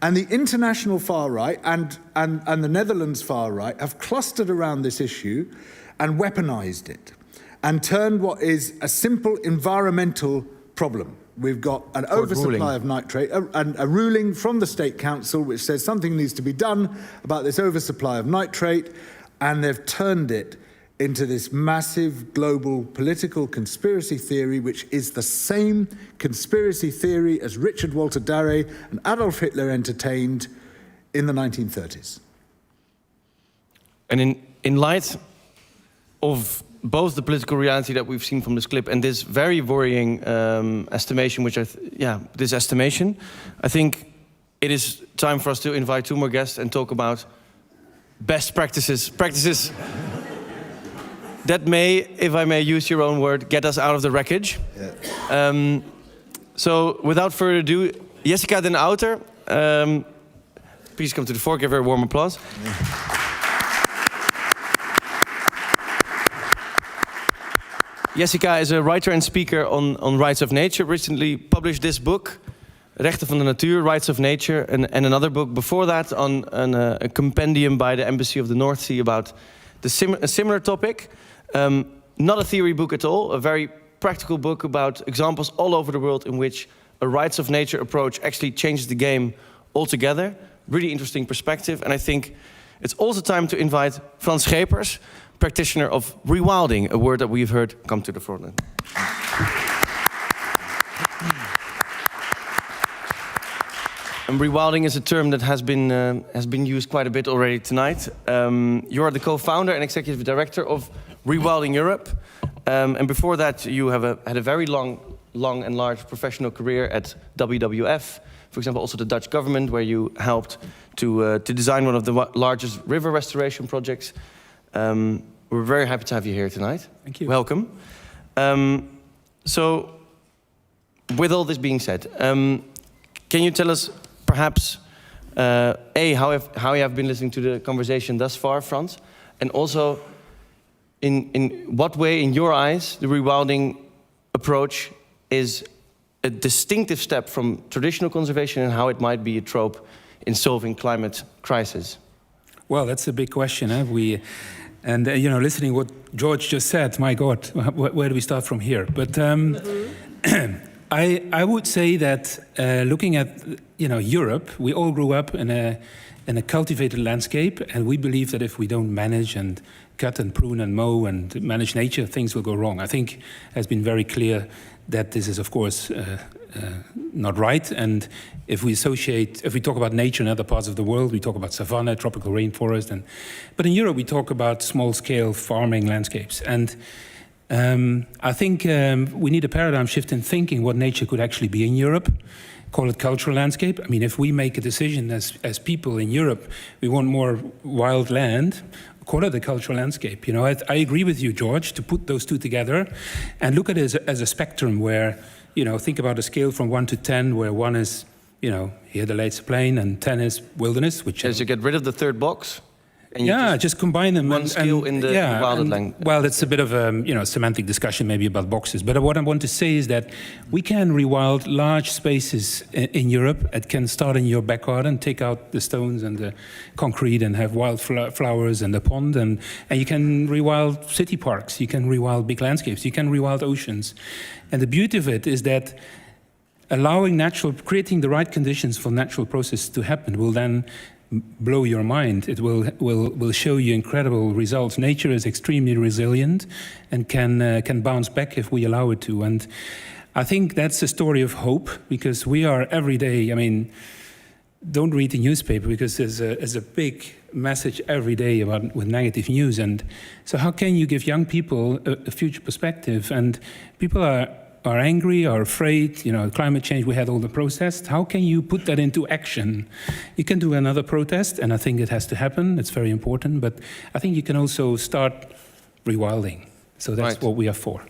And the international far right and the Netherlands far right have clustered around this issue and weaponized it and turned what is a simple environmental problem. We've got an oversupply of nitrate and a ruling from the State Council which says something needs to be done about this oversupply of nitrate, and they've turned it into this massive global political conspiracy theory, which is the same conspiracy theory as Richard Walter Darré and Adolf Hitler entertained in the 1930s. And in light of both the political reality that we've seen from this clip and this very worrying estimation, which this estimation, I think it is time for us to invite two more guests and talk about best practices that may, if I may use your own word, get us out of the wreckage. Yeah. So without further ado, Jessica den Outer, please come to the fore, give her a warm applause. Yeah. Jessica is a writer and speaker on rights of nature, recently published this book, Rechten van de Natuur, Rights of Nature, and another book before that on a compendium by the Embassy of the North Sea about a similar topic. Not a theory book at all, a very practical book about examples all over the world in which a rights of nature approach actually changes the game altogether. Really interesting perspective, and I think it's also time to invite Frans Schepers, practitioner of rewilding, a word that we've heard come to the front. And rewilding is a term that has been used quite a bit already tonight. You're the co-founder and executive director of Rewilding Europe, and before that you have had a very long and large professional career at WWF, for example, also the Dutch government, where you helped to design one of the largest river restoration projects. We're very happy to have you here tonight. Thank you. Welcome. So, with all this being said, can you tell us perhaps, how you have been listening to the conversation thus far, Frans? And also, in what way, in your eyes, the rewilding approach is a distinctive step from traditional conservation and how it might be a trope in solving climate crisis? Well, that's a big question. Listening what George just said, my God, where do we start from here? But I would say that looking at Europe, we all grew up in and a cultivated landscape. And we believe that if we don't manage and cut and prune and mow and manage nature, things will go wrong. I think it has been very clear that this is, of course, not right. And if we talk about nature in other parts of the world, we talk about savanna, tropical rainforest. But in Europe, we talk about small-scale farming landscapes. And I think we need a paradigm shift in thinking what nature could actually be in Europe. Call it cultural landscape. I mean, if we make a decision as people in Europe, we want more wild land, call it a cultural landscape. You know, I agree with you, George, to put those two together and look at it as a spectrum where, you know, think about a scale from 1 to 10, where 1 is, you know, here the Leidse Plain, and 10 is wilderness, which As you get rid of the third box. And you just combine them. One skill in the wildland. Well, it's a bit of a semantic discussion maybe about boxes. But what I want to say is that we can rewild large spaces in Europe. It can start in your back garden, take out the stones and the concrete and have wild flowers and a pond. And you can rewild city parks. You can rewild big landscapes. You can rewild oceans. And the beauty of it is that creating the right conditions for natural process to happen will then blow your mind. It will show you incredible results. Nature is extremely resilient and can bounce back if we allow it to. And I think that's a story of hope, because we are every day, I mean, don't read the newspaper because there's a big message every day with negative news. And so how can you give young people a future perspective? And people are angry, are afraid, climate change, we had all the protests. How can you put that into action? You can do another protest, and I think it has to happen. It's very important, but I think you can also start rewilding. So that's right. What we are for.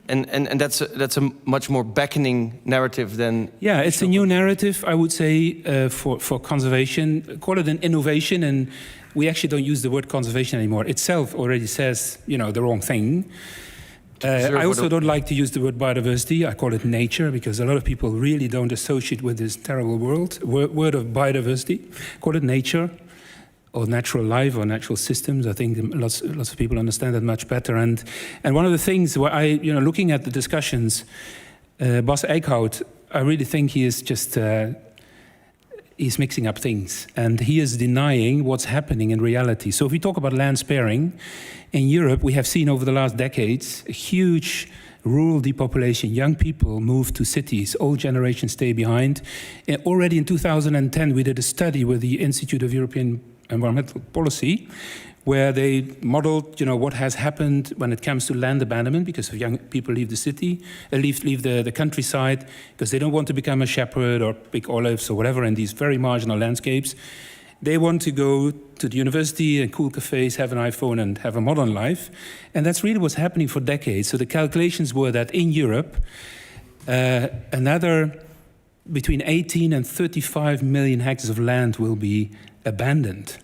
And that's a much more beckoning narrative than... Yeah, it's a new narrative, I would say, for conservation. Call it an innovation, and we actually don't use the word conservation anymore. Itself already says, the wrong thing. I also don't like to use the word biodiversity. I call it nature, because a lot of people really don't associate with this terrible word of biodiversity. Call it nature, or natural life, or natural systems. I think lots of people understand that much better. And one of the things where looking at the discussions, Bas Eickhout, I really think he is just he's mixing up things, and he is denying what's happening in reality. So if we talk about land sparing, in Europe, we have seen over the last decades a huge rural depopulation. Young people move to cities, old generations stay behind. Already in 2010, we did a study with the Institute of European Environmental Policy, where they modeled, what has happened when it comes to land abandonment, because young people leave the city, leave the countryside, because they don't want to become a shepherd or pick olives or whatever in these very marginal landscapes. They want to go to the university and cool cafes, have an iPhone and have a modern life. And that's really what's happening for decades. So the calculations were that in Europe, another between 18 and 35 million hectares of land will be abandoned.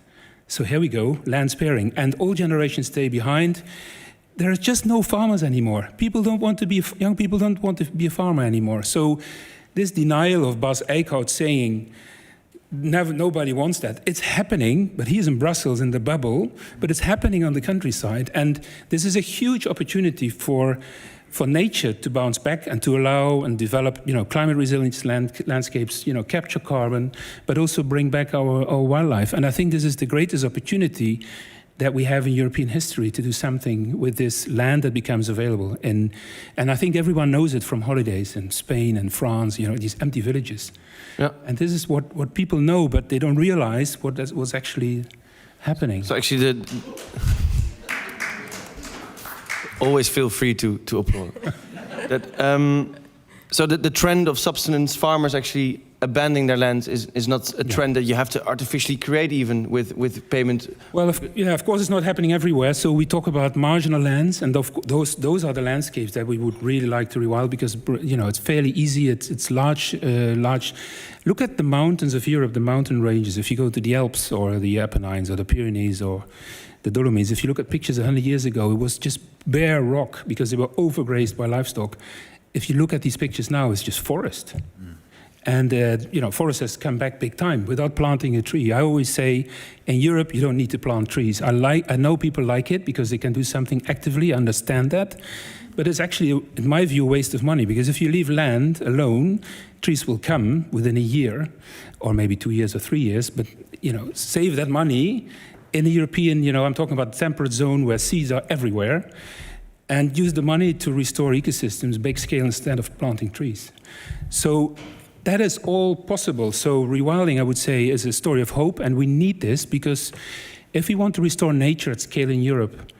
So here we go, land sparing. And all generations stay behind. There are just no farmers anymore. Young people don't want to be a farmer anymore. So this denial of Bas Eickhout saying, nobody wants that. It's happening, but he's in Brussels in the bubble, but it's happening on the countryside. And this is a huge opportunity for nature to bounce back and to allow and develop, climate resilient landscapes, capture carbon, but also bring back our wildlife. And I think this is the greatest opportunity that we have in European history to do something with this land that becomes available. And I think everyone knows it from holidays in Spain and France, these empty villages. Yeah. And this is what people know, but they don't realize what's actually happening. So actually, always feel free to applaud. So the trend of subsistence farmers actually abandoning their lands is not a trend that you have to artificially create, even with payment. Well, of course, it's not happening everywhere. So we talk about marginal lands, and those are the landscapes that we would really like to rewild, because it's fairly easy. It's large. Look at the mountains of Europe, the mountain ranges. If you go to the Alps or the Apennines or the Pyrenees or the Dolomites, if you look at pictures 100 years ago, it was just bare rock because they were overgrazed by livestock. If you look at these pictures now, it's just forest. And, forest has come back big time without planting a tree. I always say, in Europe, you don't need to plant trees. I know people like it because they can do something actively, understand that. But it's actually, in my view, a waste of money, because if you leave land alone, trees will come within a year, or maybe 2 years or 3 years, but save that money in a European, I'm talking about temperate zone where seeds are everywhere, and use the money to restore ecosystems, big scale, instead of planting trees. So that is all possible. So rewilding, I would say, is a story of hope, and we need this because if we want to restore nature at scale in Europe,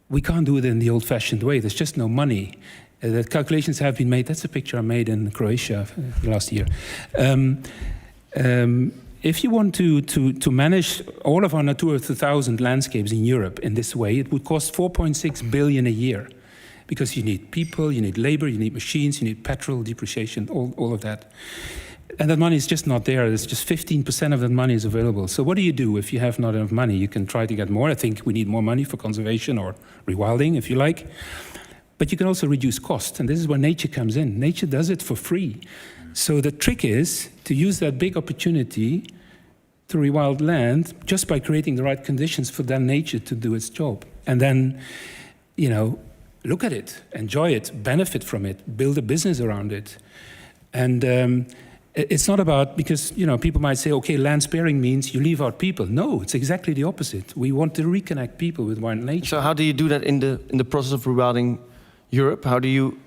we can't do it in the old-fashioned way. There's just no money. The calculations have been made. That's a picture I made in Croatia last year. If you want to manage all of our Natura 2000 landscapes in Europe in this way, it would cost 4.6 billion a year, because you need people, you need labor, you need machines, you need petrol, depreciation, all of that. And that money is just not there. It's just 15% of that money is available. So what do you do if you have not enough money? You can try to get more. I think we need more money for conservation or rewilding, if you like. But you can also reduce cost, and this is where nature comes in. Nature does it for free. So the trick is to use that big opportunity to rewild land just by creating the right conditions for that nature to do its job. And then, look at it, enjoy it, benefit from it, build a business around it. And it's not about, because people might say, okay, land sparing means you leave out people. No, it's exactly the opposite. We want to reconnect people with wild nature. So how do you do that in the process of rewilding Europe? How do you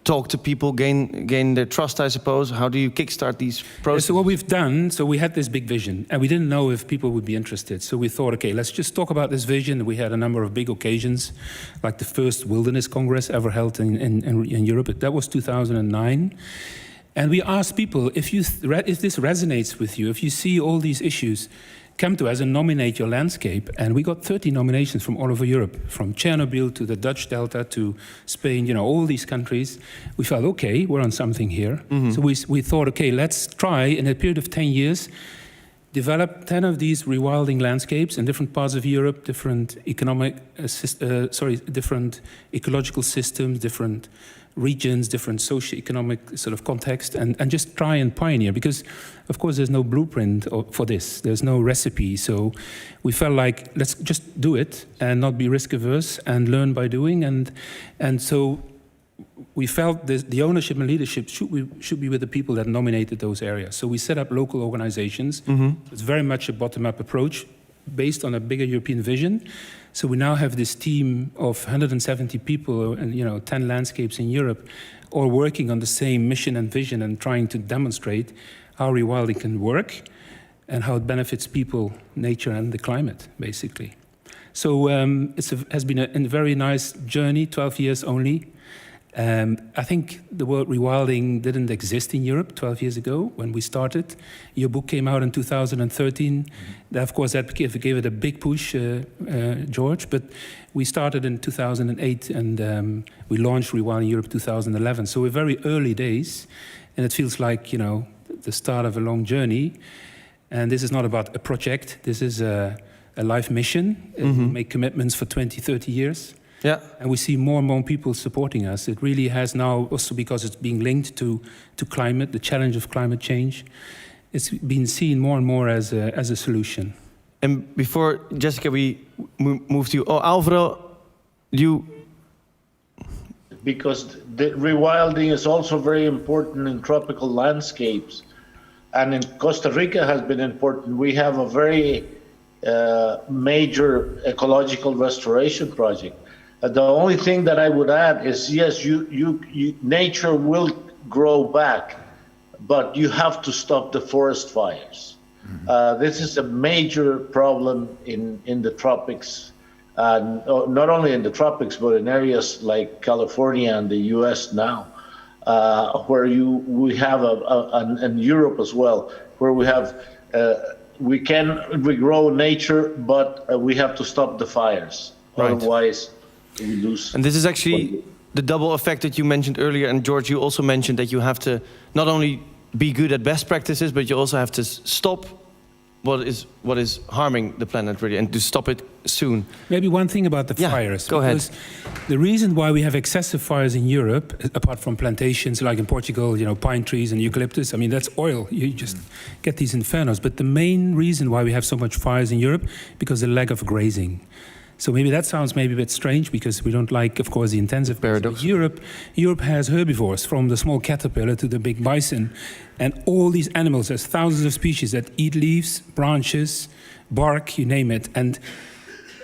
talk to people, gain their trust, I suppose? How do you kickstart these processes? So what we've done, so we had this big vision, and we didn't know if people would be interested. So we thought, okay, let's just talk about this vision. We had a number of big occasions, like the first Wilderness Congress ever held in Europe. That was 2009. And we asked people, if this resonates with you, if you see all these issues, come to us and nominate your landscape. And we got 30 nominations from all over Europe, from Chernobyl to the Dutch Delta to Spain, all these countries. We felt, okay, we're on something here. Mm-hmm. So we thought, okay, let's try, in a period of 10 years, develop 10 of these rewilding landscapes in different parts of Europe, different different ecological systems, different regions, different socio-economic sort of context, and just try and pioneer, because of course there's no blueprint for this, there's no recipe. So we felt like, let's just do it and not be risk averse and learn by doing. And so we felt the ownership and leadership should be with the people that nominated those areas. So we set up local organizations. Mm-hmm. It's very much a bottom-up approach based on a bigger European vision. So we now have this team of 170 people and 10 landscapes in Europe, all working on the same mission and vision and trying to demonstrate how rewilding can work and how it benefits people, nature, and the climate, basically. So it has been a very nice journey, 12 years only. I think the word rewilding didn't exist in Europe 12 years ago when we started. Your book came out in 2013. Mm-hmm. Of course, that gave it a big push, George. But we started in 2008 and we launched Rewilding Europe 2011. So we're very early days, and it feels like the start of a long journey. And this is not about a project. This is a life mission. Mm-hmm. We make commitments for 20, 30 years. Yeah. And we see more and more people supporting us. It really has now, also because it's being linked to climate, the challenge of climate change, it's been seen more and more as a solution. And before, Jessica, we move to you. Oh, Alvaro, because the rewilding is also very important in tropical landscapes. And in Costa Rica has been important. We have a very major ecological restoration project. The only thing that I would add is, yes, nature will grow back, but you have to stop the forest fires. Mm-hmm. This is a major problem in the tropics, not only in the tropics, but in areas like California and the U.S. now, where we have, and Europe as well, where we have, we can regrow nature, but we have to stop the fires. Right. Otherwise, we lose. And this is actually the double effect that you mentioned earlier. And George, you also mentioned that you have to not only be good at best practices, but you also have to stop what is harming the planet, really, and to stop it soon. Maybe one thing about the fires. Go ahead. The reason why we have excessive fires in Europe, apart from plantations like in Portugal, pine trees and eucalyptus, that's oil. You just get these infernos. But the main reason why we have so much fires in Europe, because the lack of grazing. So maybe that sounds maybe a bit strange because we don't like, of course, the intensive Paradox. Europe has herbivores from the small caterpillar to the big bison, and all these animals, there's thousands of species that eat leaves, branches, bark, you name it. And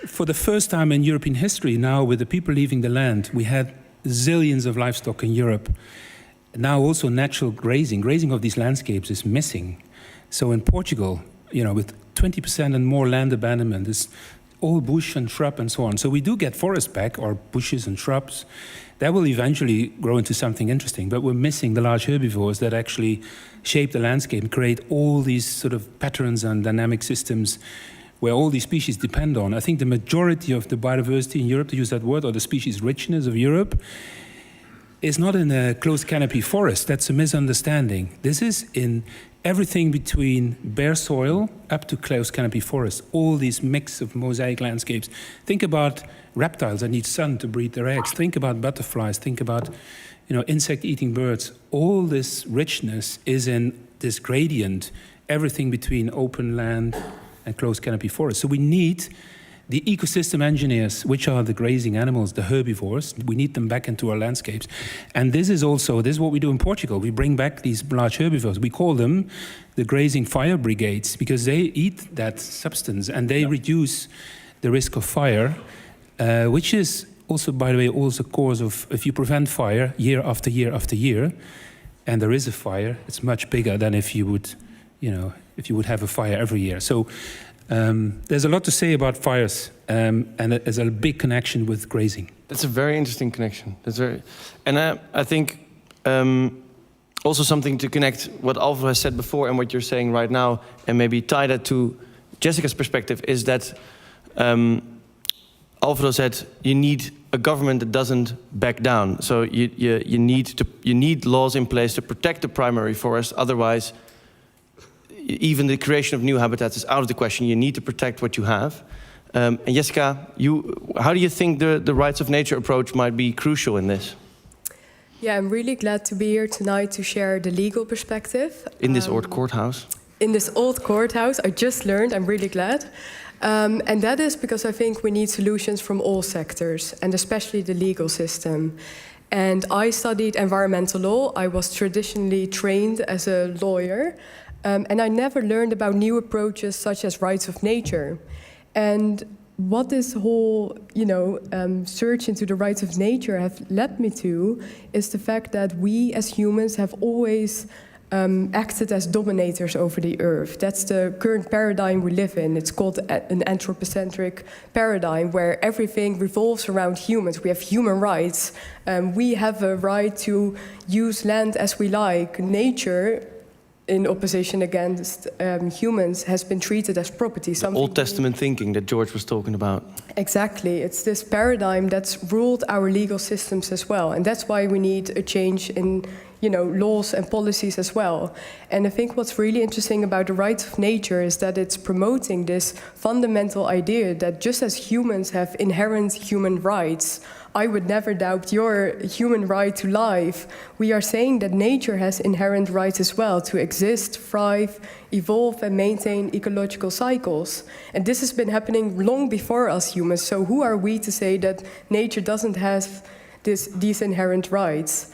for the first time in European history now, with the people leaving the land, we had zillions of livestock in Europe. Now also natural grazing of these landscapes is missing. So in Portugal, with 20% and more land abandonment, it's all bush and shrub and so on. So we do get forest back, or bushes and shrubs. That will eventually grow into something interesting, but we're missing the large herbivores that actually shape the landscape and create all these sort of patterns and dynamic systems where all these species depend on. I think the majority of the biodiversity in Europe, to use that word, or the species richness of Europe, is not in a closed canopy forest. That's a misunderstanding. This is in everything between bare soil up to closed canopy forest, all these mix of mosaic landscapes. Think about reptiles that need sun to breed their eggs. Think about butterflies. Think about insect-eating birds. All this richness is in this gradient, everything between open land and closed canopy forest. So we need the ecosystem engineers, which are the grazing animals, the herbivores. We need them back into our landscapes. And this is what we do in Portugal. We bring back these large herbivores. We call them the grazing fire brigades because they eat that substance and they reduce the risk of fire, which is also, by the way, also cause of, if you prevent fire year after year after year, and there is a fire, it's much bigger than if you would have a fire every year. So there's a lot to say about fires, and there's a big connection with grazing. That's a very interesting connection. I think also something to connect what Alvaro has said before and what you're saying right now, and maybe tie that to Jessica's perspective, is that Alvaro said you need a government that doesn't back down. So you need laws in place to protect the primary forest. Otherwise, even the creation of new habitats is out of the question. You need to protect what you have. And Jessica, how do you think the rights of nature approach might be crucial in this? Yeah, I'm really glad to be here tonight to share the legal perspective. In this old courthouse? In this old courthouse, I just learned, I'm really glad. And that is because I think we need solutions from all sectors, and especially the legal system. And I studied environmental law. I was traditionally trained as a lawyer. And I never learned about new approaches such as rights of nature. And what this whole, search into the rights of nature have led me to is the fact that we as humans have always acted as dominators over the earth. That's the current paradigm we live in. It's called an anthropocentric paradigm where everything revolves around humans. We have human rights. We have a right to use land as we like. Nature, in opposition against humans, has been treated as property. Old Testament thinking that George was talking about. Exactly. It's this paradigm that's ruled our legal systems as well. And that's why we need a change in laws and policies as well. And I think what's really interesting about the rights of nature is that it's promoting this fundamental idea that just as humans have inherent human rights, I would never doubt your human right to life. We are saying that nature has inherent rights as well to exist, thrive, evolve, and maintain ecological cycles. And this has been happening long before us humans. So who are we to say that nature doesn't have these inherent rights?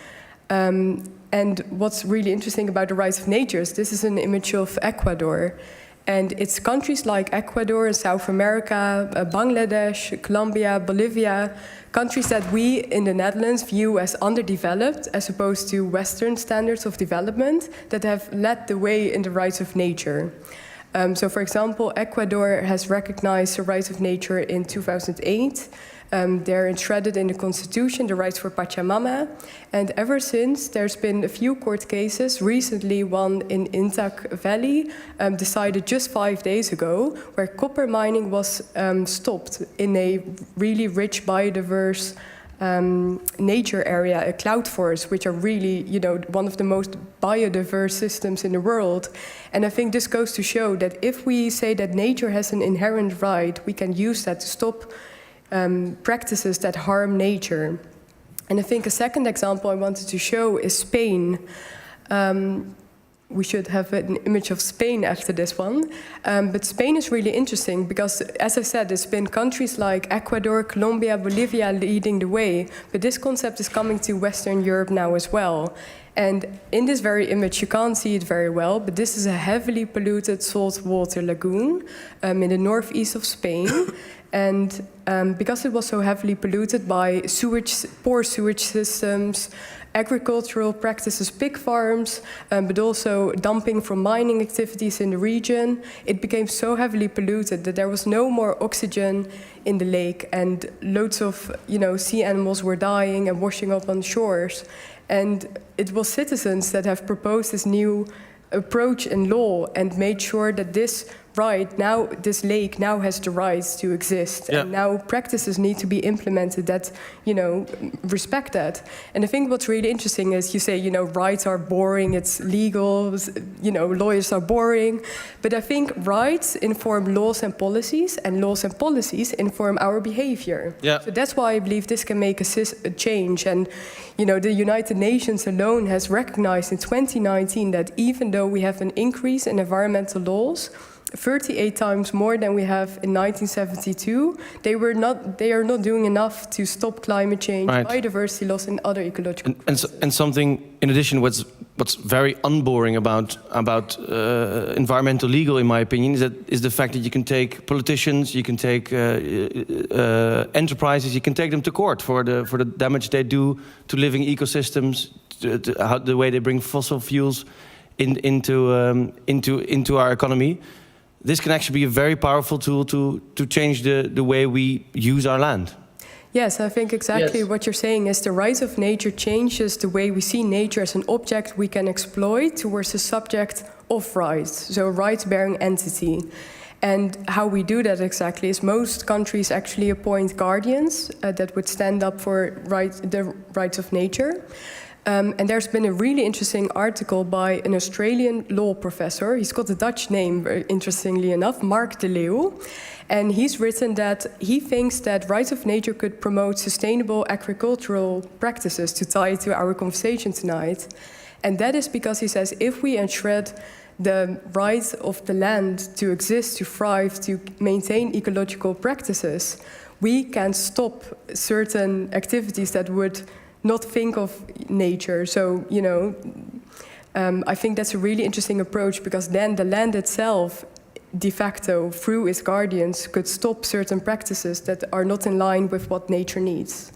And what's really interesting about the rights of nature is this is an image of Ecuador. And it's countries like Ecuador, South America, Bangladesh, Colombia, Bolivia, countries that we in the Netherlands view as underdeveloped as opposed to Western standards of development that have led the way in the rights of nature. So for example, Ecuador has recognized the rights of nature in 2008. They're enshredded in the constitution, the rights for Pachamama. And ever since, there's been a few court cases, recently one in Intac Valley, decided just 5 days ago, where copper mining was stopped in a really rich biodiverse nature area, a cloud forest, which are really, one of the most biodiverse systems in the world. And I think this goes to show that if we say that nature has an inherent right, we can use that to stop practices that harm nature. And I think a second example I wanted to show is Spain. we should have an image of Spain after this one. But Spain is really interesting because, as I said, it's been countries like Ecuador, Colombia, Bolivia leading the way. But this concept is coming to Western Europe now as well. And in this very image, you can't see it very well, but this is a heavily polluted saltwater lagoon in the northeast of Spain. And because it was so heavily polluted by poor sewage systems, agricultural practices, pig farms, but also dumping from mining activities in the region, it became so heavily polluted that there was no more oxygen in the lake, and loads of sea animals were dying and washing up on shores. And it was citizens that have proposed this new approach in law and made sure that this lake now has the rights to exist. Yeah. And now practices need to be implemented that, respect that. And I think what's really interesting is you say, rights are boring, it's legal, lawyers are boring. But I think rights inform laws and policies inform our behavior. Yeah. So that's why I believe this can make a change. And, the United Nations alone has recognized in 2019 that even though we have an increase in environmental laws, 38 times more than we have in 1972, they are not doing enough to stop climate change, Right. biodiversity loss, and other ecological And something, in addition, what's very unboring about environmental legal, in my opinion, is the fact that you can take politicians, you can take enterprises, you can take them to court for the damage they do to living ecosystems, the way they bring fossil fuels into our economy. This can actually be a very powerful tool to change the way we use our land. Yes, I think exactly what you're saying is the rights of nature changes the way we see nature as an object we can exploit towards a subject of rights, so a rights-bearing entity. And how we do that exactly is most countries actually appoint guardians that would stand up for the rights of nature. And there's been a really interesting article by an Australian law professor. He's got a Dutch name, interestingly enough, Mark de Leeuw. And he's written that he thinks that rights of nature could promote sustainable agricultural practices, to tie it to our conversation tonight. And that is because he says if we enshred the right of the land to exist, to thrive, to maintain ecological practices, we can stop certain activities that would not think of nature. So, I think that's a really interesting approach, because then the land itself, de facto, through its guardians, could stop certain practices that are not in line with what nature needs.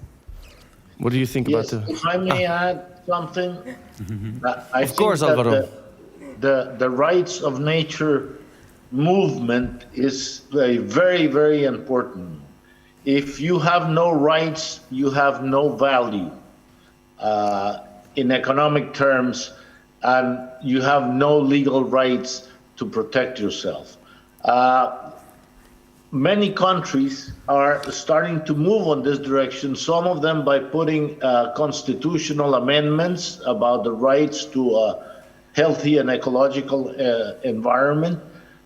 What do you think about the... If I may add something, I Of course, think Alvaro. that the rights of nature movement is very, very important. If you have no rights, you have no value. In economic terms, and you have no legal rights to protect yourself. Many countries are starting to move on this direction, some of them by putting constitutional amendments about the rights to a healthy and ecological environment.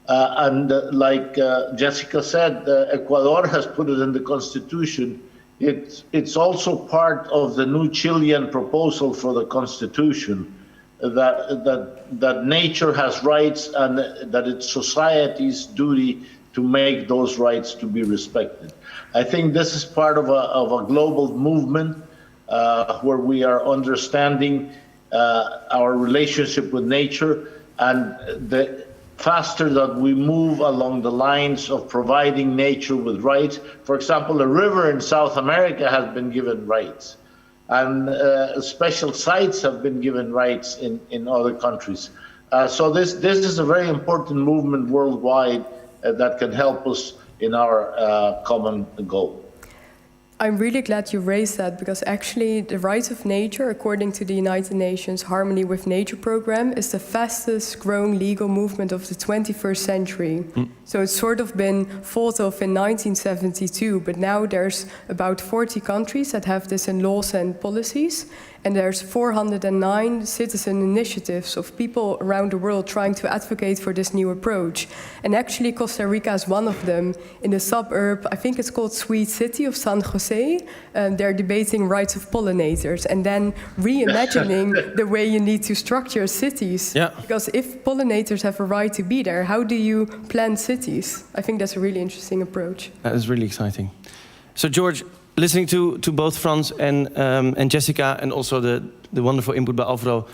Like Jessica said, Ecuador has put it in the constitution. It's also part of the new Chilean proposal for the constitution that nature has rights and that it's society's duty to make those rights to be respected. I think this is part of a global movement where we are understanding our relationship with nature, and the faster that we move along the lines of providing nature with rights. For example, a river in South America has been given rights, and special sites have been given rights in other countries. So this is a very important movement worldwide that can help us in our common goal. I'm really glad you raised that, because actually the rights of nature, according to the United Nations Harmony with Nature program, is the fastest growing legal movement of the 21st century. So it's sort of been thought of in 1972, but now there's about 40 countries that have this in laws and policies, and there's 409 citizen initiatives of people around the world trying to advocate for this new approach. And actually Costa Rica is one of them in the suburb, I think it's called Sweet City of San Jose. say. They're debating rights of pollinators and then reimagining the way you need to structure cities. Yeah. Because if pollinators have a right to be there, how do you plan cities? I think that's a really interesting approach. That is really exciting. So George, listening to both Frans and Jessica, and also the wonderful input by Alvaro,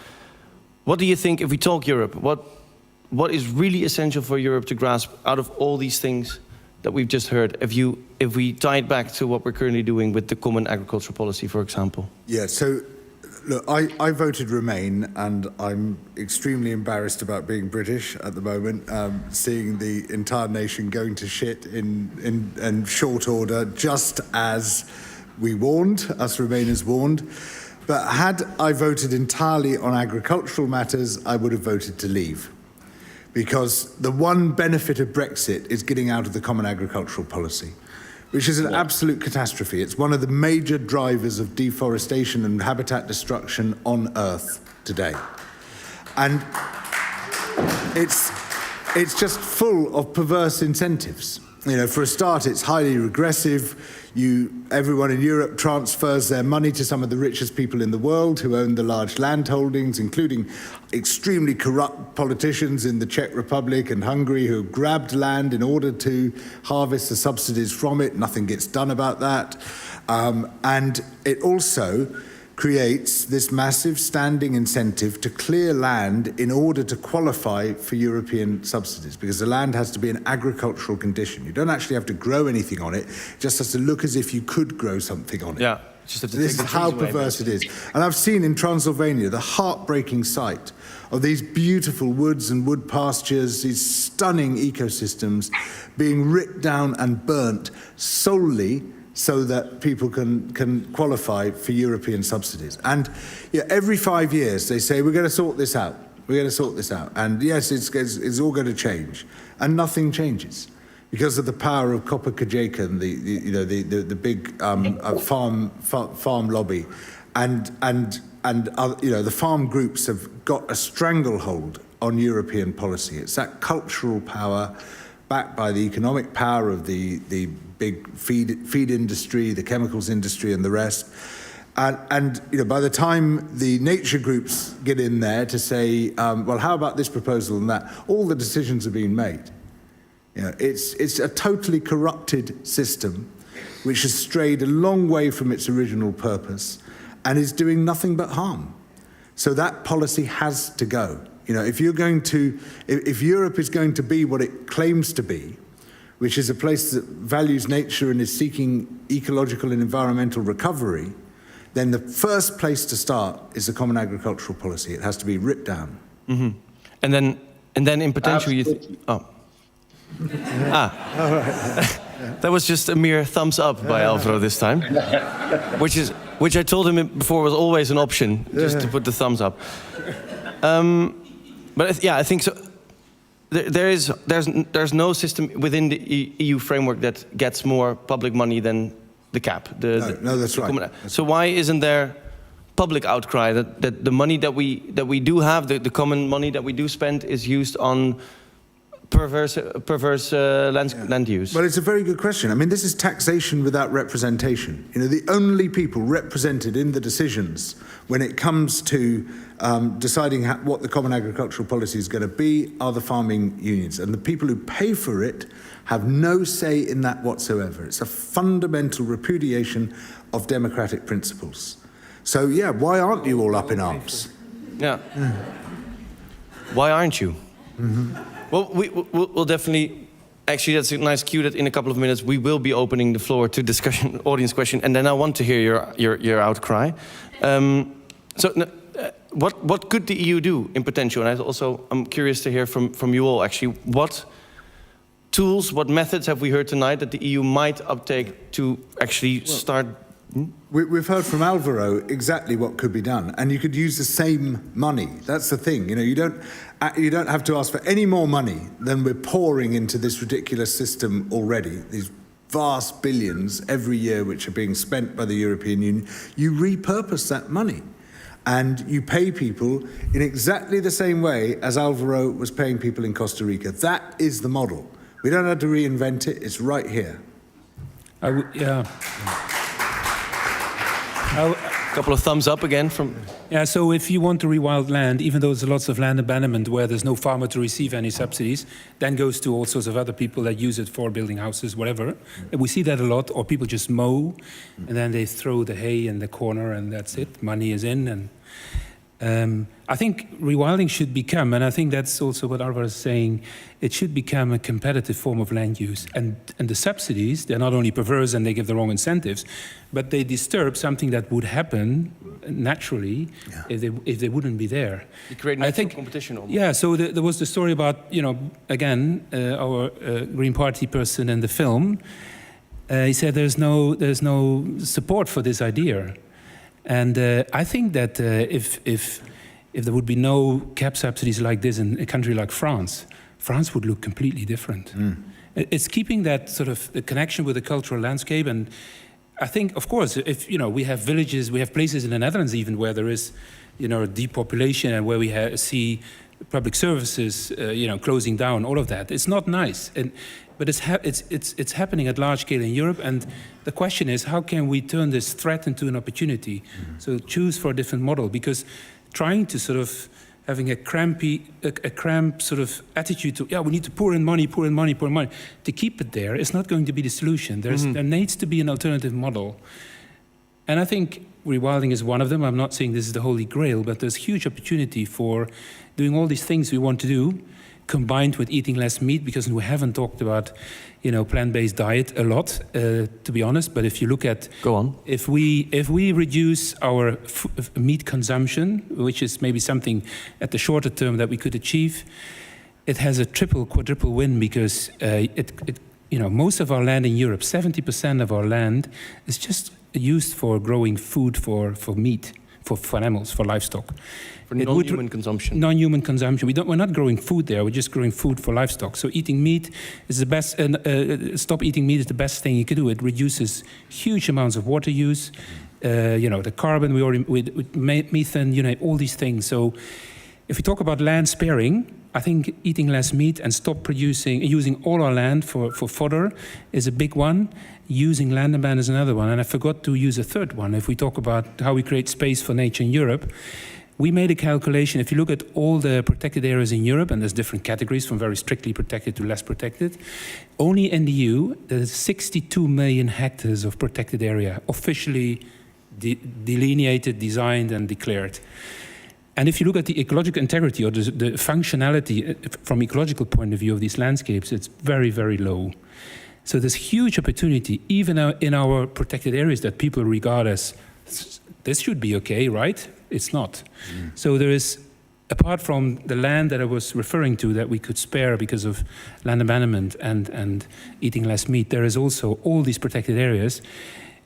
what do you think if we talk Europe? What is really essential for Europe to grasp out of all these things that we've just heard, if we tie it back to what we're currently doing with the common agricultural policy, for example? Yeah, so look, I voted Remain, and I'm extremely embarrassed about being British at the moment, seeing the entire nation going to shit in short order, just as we warned, us Remainers warned. But had I voted entirely on agricultural matters, I would have voted to leave. Because the one benefit of Brexit is getting out of the common agricultural policy, which is an absolute catastrophe. It's one of the major drivers of deforestation and habitat destruction on Earth today. And it's just full of perverse incentives. You know, for a start, it's highly regressive. Everyone in Europe transfers their money to some of the richest people in the world who own the large land holdings, including extremely corrupt politicians in the Czech Republic and Hungary who grabbed land in order to harvest the subsidies from it. Nothing gets done about that. And it also creates this massive standing incentive to clear land in order to qualify for European subsidies, because the land has to be in agricultural condition. You don't actually have to grow anything on it, it just has to look as if you could grow something on it. Yeah, just have to This take is the how trees away, perverse it is. And I've seen in Transylvania the heartbreaking sight of these beautiful woods and wood pastures, these stunning ecosystems being ripped down and burnt solely so that people can qualify for European subsidies. And every 5 years they say, we're going to sort this out. We're going to sort this out. And yes, it's all going to change. And nothing changes because of the power of Copper Cajacan, the big farm lobby. And the farm groups have got a stranglehold on European policy. It's that cultural power backed by the economic power of the big feed industry, the chemicals industry, and the rest. And by the time the nature groups get in there to say, well, how about this proposal and that, all the decisions are being made. It's a totally corrupted system which has strayed a long way from its original purpose and is doing nothing but harm. So that policy has to go. If Europe is going to be what it claims to be, which is a place that values nature and is seeking ecological and environmental recovery, then the first place to start is the common agricultural policy. It has to be ripped down. Mm-hmm. And then in potential that was just a mere thumbs up by Alvaro this time, which I told him before was always an option, just to put the thumbs up. But I think so. There's no system within the EU framework that gets more public money than the cap. No, that's right. So why isn't there public outcry that the money that we do have, the common money that we do spend, is used on perverse land use? Well, it's a very good question. I mean, this is taxation without representation. The only people represented in the decisions when it comes to deciding what the common agricultural policy is going to be are the farming unions. And the people who pay for it have no say in that whatsoever. It's a fundamental repudiation of democratic principles. So, why aren't you all up in arms? Yeah. Why aren't you? Mm-hmm. Well, we'll definitely. Actually, that's a nice cue that in a couple of minutes we will be opening the floor to discussion, audience question, and then I want to hear your outcry. What could the EU do in potential? And I'm curious to hear from you all. Actually, what tools, what methods have we heard tonight that the EU might uptake to actually start? We've heard from Alvaro exactly what could be done, and you could use the same money. That's the thing. You don't have to ask for any more money than we're pouring into this ridiculous system already. These vast billions every year which are being spent by the European Union. You repurpose that money, and you pay people in exactly the same way as Alvaro was paying people in Costa Rica. That is the model. We don't have to reinvent it. It's right here. A couple of thumbs up again from... Yeah, so if you want to rewild land, even though there's lots of land abandonment where there's no farmer to receive any subsidies, then goes to all sorts of other people that use it for building houses, whatever. And we see that a lot, or people just mow, and then they throw the hay in the corner, and that's it. Money is in, and I think rewilding should become, and I think that's also what Alvaro is saying, it should become a competitive form of land use. And the subsidies, they're not only perverse and they give the wrong incentives, but they disturb something that would happen naturally if they wouldn't be there. You create natural competition almost. Yeah, so there was the story about, again, our Green Party person in the film. He said there's no support for this idea. And I think that if there would be no cap subsidies like this in a country like France, France would look completely different. It's keeping that sort of the connection with the cultural landscape. And I think, of course, if we have villages, we have places in the Netherlands even where there is, depopulation and where we see public services, closing down, all of that. It's not nice. But it's happening at large scale in Europe, and the question is, how can we turn this threat into an opportunity? So choose for a different model, because trying to sort of having a cramped sort of attitude to, we need to pour in money to keep it there is not going to be the solution. There needs to be an alternative model. And I think rewilding is one of them. I'm not saying this is the holy grail, but there's huge opportunity for doing all these things we want to do, combined with eating less meat, because we haven't talked about, plant-based diet a lot, to be honest. But if you look at, if we reduce our meat consumption, which is maybe something at the shorter term that we could achieve, it has a quadruple win, because most of our land in Europe, 70% of our land, is just used for growing food for meat, for animals, for livestock. For non-human consumption. Non-human consumption. We're not growing food there. We're just growing food for livestock. So eating meat is the best. Stop eating meat is the best thing you could do. It reduces huge amounts of water use. The carbon, methane. All these things. So if we talk about land sparing, I think eating less meat and stop using all our land for fodder is a big one. Using land abandonment is another one. And I forgot to use a third one. If we talk about how we create space for nature in Europe, we made a calculation. If you look at all the protected areas in Europe, and there's different categories from very strictly protected to less protected, only in the EU, there's 62 million hectares of protected area, officially delineated, designed, and declared. And if you look at the ecological integrity or the functionality from ecological point of view of these landscapes, it's very, very low. So there's huge opportunity, even in our protected areas that people regard as, this should be okay, right? It's not. So there is, apart from the land that I was referring to that we could spare because of land abandonment and eating less meat, there is also all these protected areas.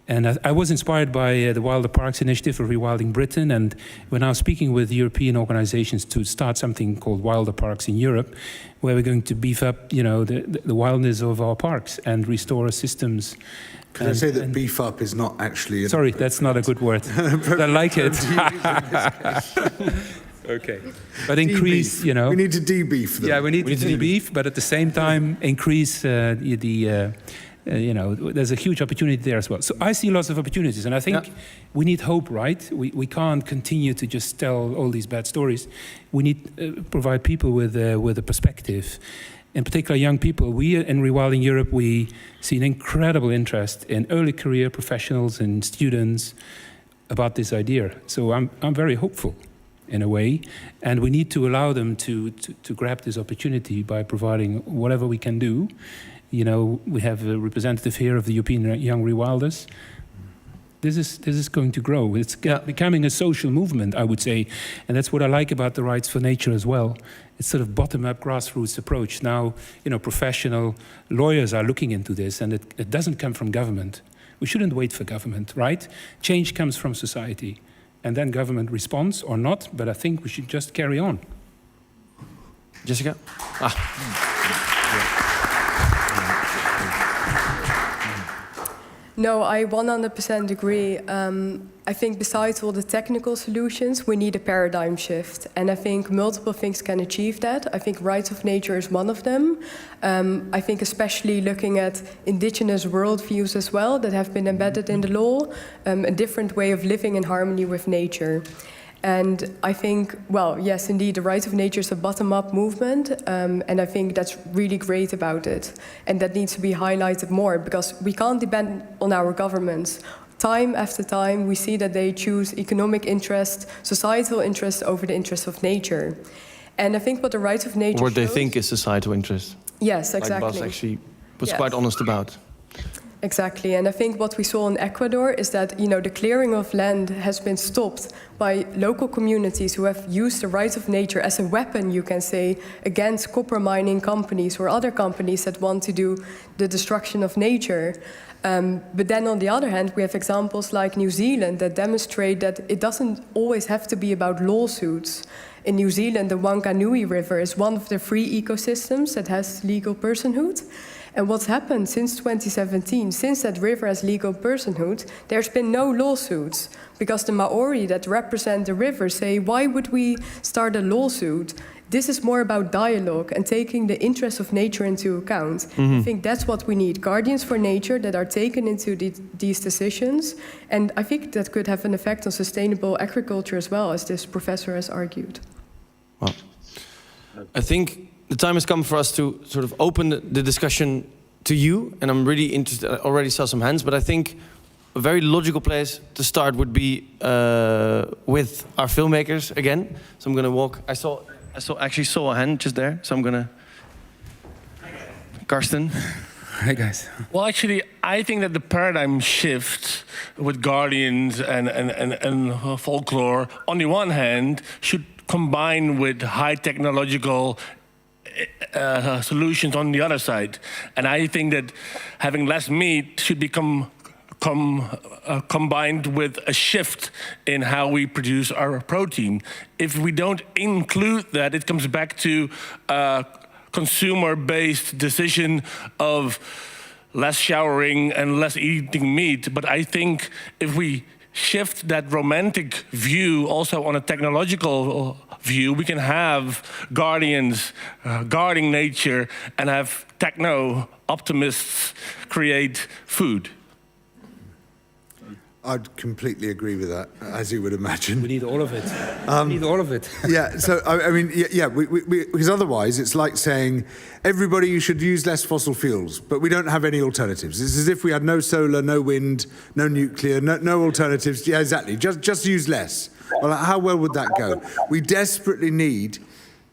And I was inspired by the Wilder Parks Initiative of Rewilding Britain, and we're now speaking with European organizations to start something called Wilder Parks in Europe, where we're going to beef up, the wildness of our parks and restore systems. Can I say that beef up is not actually... Sorry, that's not a good word. But I like it. Okay. But increase, We need to debeef them. Yeah, we need to debeef, but at the same time, increase there's a huge opportunity there as well. So I see lots of opportunities, and I think we need hope, right? We can't continue to just tell all these bad stories. We need to provide people with a perspective. In particular, young people. We in Rewilding Europe, we see an incredible interest in early career professionals and students about this idea. So I'm very hopeful in a way, and we need to allow them to grab this opportunity by providing whatever we can do. We have a representative here of the European Young Rewilders. This is going to grow. It's becoming a social movement, I would say. And that's what I like about the Rights for Nature as well. It's sort of bottom-up grassroots approach. Now, professional lawyers are looking into this, and it doesn't come from government. We shouldn't wait for government, right? Change comes from society. And then government responds or not, but I think we should just carry on. Jessica? No, I 100% agree. I think besides all the technical solutions, we need a paradigm shift. And I think multiple things can achieve that. I think rights of nature is one of them. I think especially looking at indigenous worldviews as well that have been embedded in the law, a different way of living in harmony with nature. And I think, well, yes, indeed, the rights of nature is a bottom-up movement, and I think that's really great about it. And that needs to be highlighted more, because we can't depend on our governments. Time after time, we see that they choose economic interest, societal interest over the interest of nature. And I think what the rights of nature What they shows- think is societal interest. Yes, exactly. Like Bas actually was Yes. quite honest about. Exactly, and I think what we saw in Ecuador is that, you know, the clearing of land has been stopped by local communities who have used the rights of nature as a weapon, you can say, against copper mining companies or other companies that want to do the destruction of nature. But then on the other hand, we have examples like New Zealand that demonstrate that it doesn't always have to be about lawsuits. In New Zealand, the Wanganui River is one of the 3 ecosystems that has legal personhood. And what's happened since 2017, since that river has legal personhood, there's been no lawsuits. Because the Maori that represent the river say, why would we start a lawsuit? This is more about dialogue and taking the interests of nature into account. I think that's what we need, guardians for nature that are taken into these decisions. And I think that could have an effect on sustainable agriculture as well, as this professor has argued. Well, I think the time has come for us to sort of open the discussion to you, and I'm really interested. I already saw some hands, but I think a very logical place to start would be with our filmmakers again. So I'm going to walk. I actually saw a hand just there, so I'm going to. Karsten. Hi guys. Well, actually, I think that the paradigm shift with guardians and folklore, on the one hand, should combine with high technological solutions on the other side. And I think that having less meat should become combined with a shift in how we produce our protein. If we don't include that, it comes back to a consumer-based decision of less showering and less eating meat. But I think if we shift that romantic view also on a technological view, we can have guardians guarding nature and have techno-optimists create food. I'd completely agree with that, as you would imagine. We need all of it. We need all of it. Yeah, so I mean, because otherwise it's like saying, everybody, you should use less fossil fuels, but we don't have any alternatives. It's as if we had no solar, no wind, no nuclear, no alternatives. Yeah, exactly, just use less. Well, how well would that go? We desperately need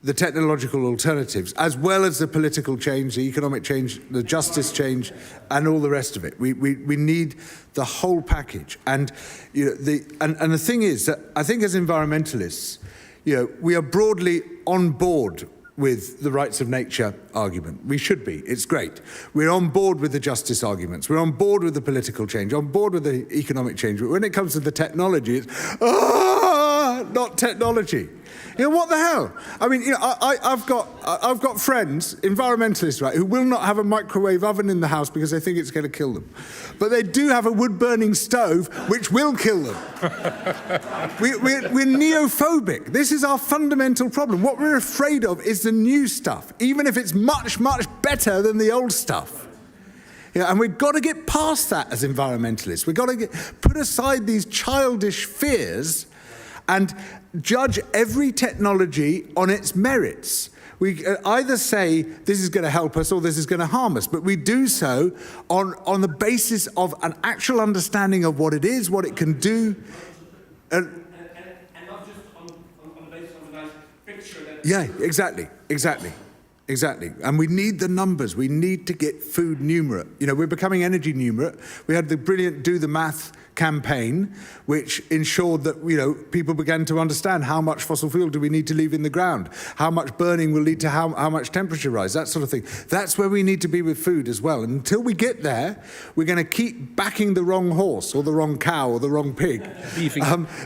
the technological alternatives, as well as the political change, the economic change, the justice change, and all the rest of it. We need the whole package. And you know, the thing is that I think as environmentalists, you know, we are broadly on board with the rights of nature argument. We should be. It's great. We're on board with the justice arguments. We're on board with the political change, on board with the economic change. But when it comes to the technology, it's not technology. You know, what the hell? I mean, you know, I've got friends, environmentalists, right, who will not have a microwave oven in the house because they think it's going to kill them. But they do have a wood-burning stove, which will kill them. We're neophobic. This is our fundamental problem. What we're afraid of is the new stuff, even if it's much, much better than the old stuff. Yeah, and we've got to get past that as environmentalists. We've got to put aside these childish fears and judge every technology on its merits. We either say this is going to help us or this is going to harm us, but we do so on the basis of an actual understanding of what it is, what it can do. And not just on the basis of a nice picture. Yeah, exactly. And we need the numbers. We need to get food numerate. You know, we're becoming energy numerate. We had the brilliant Do the Math campaign, which ensured that, you know, people began to understand how much fossil fuel do we need to leave in the ground, how much burning will lead to how much temperature rise, that sort of thing. That's where we need to be with food as well. And until we get there, we're going to keep backing the wrong horse or the wrong cow or the wrong pig,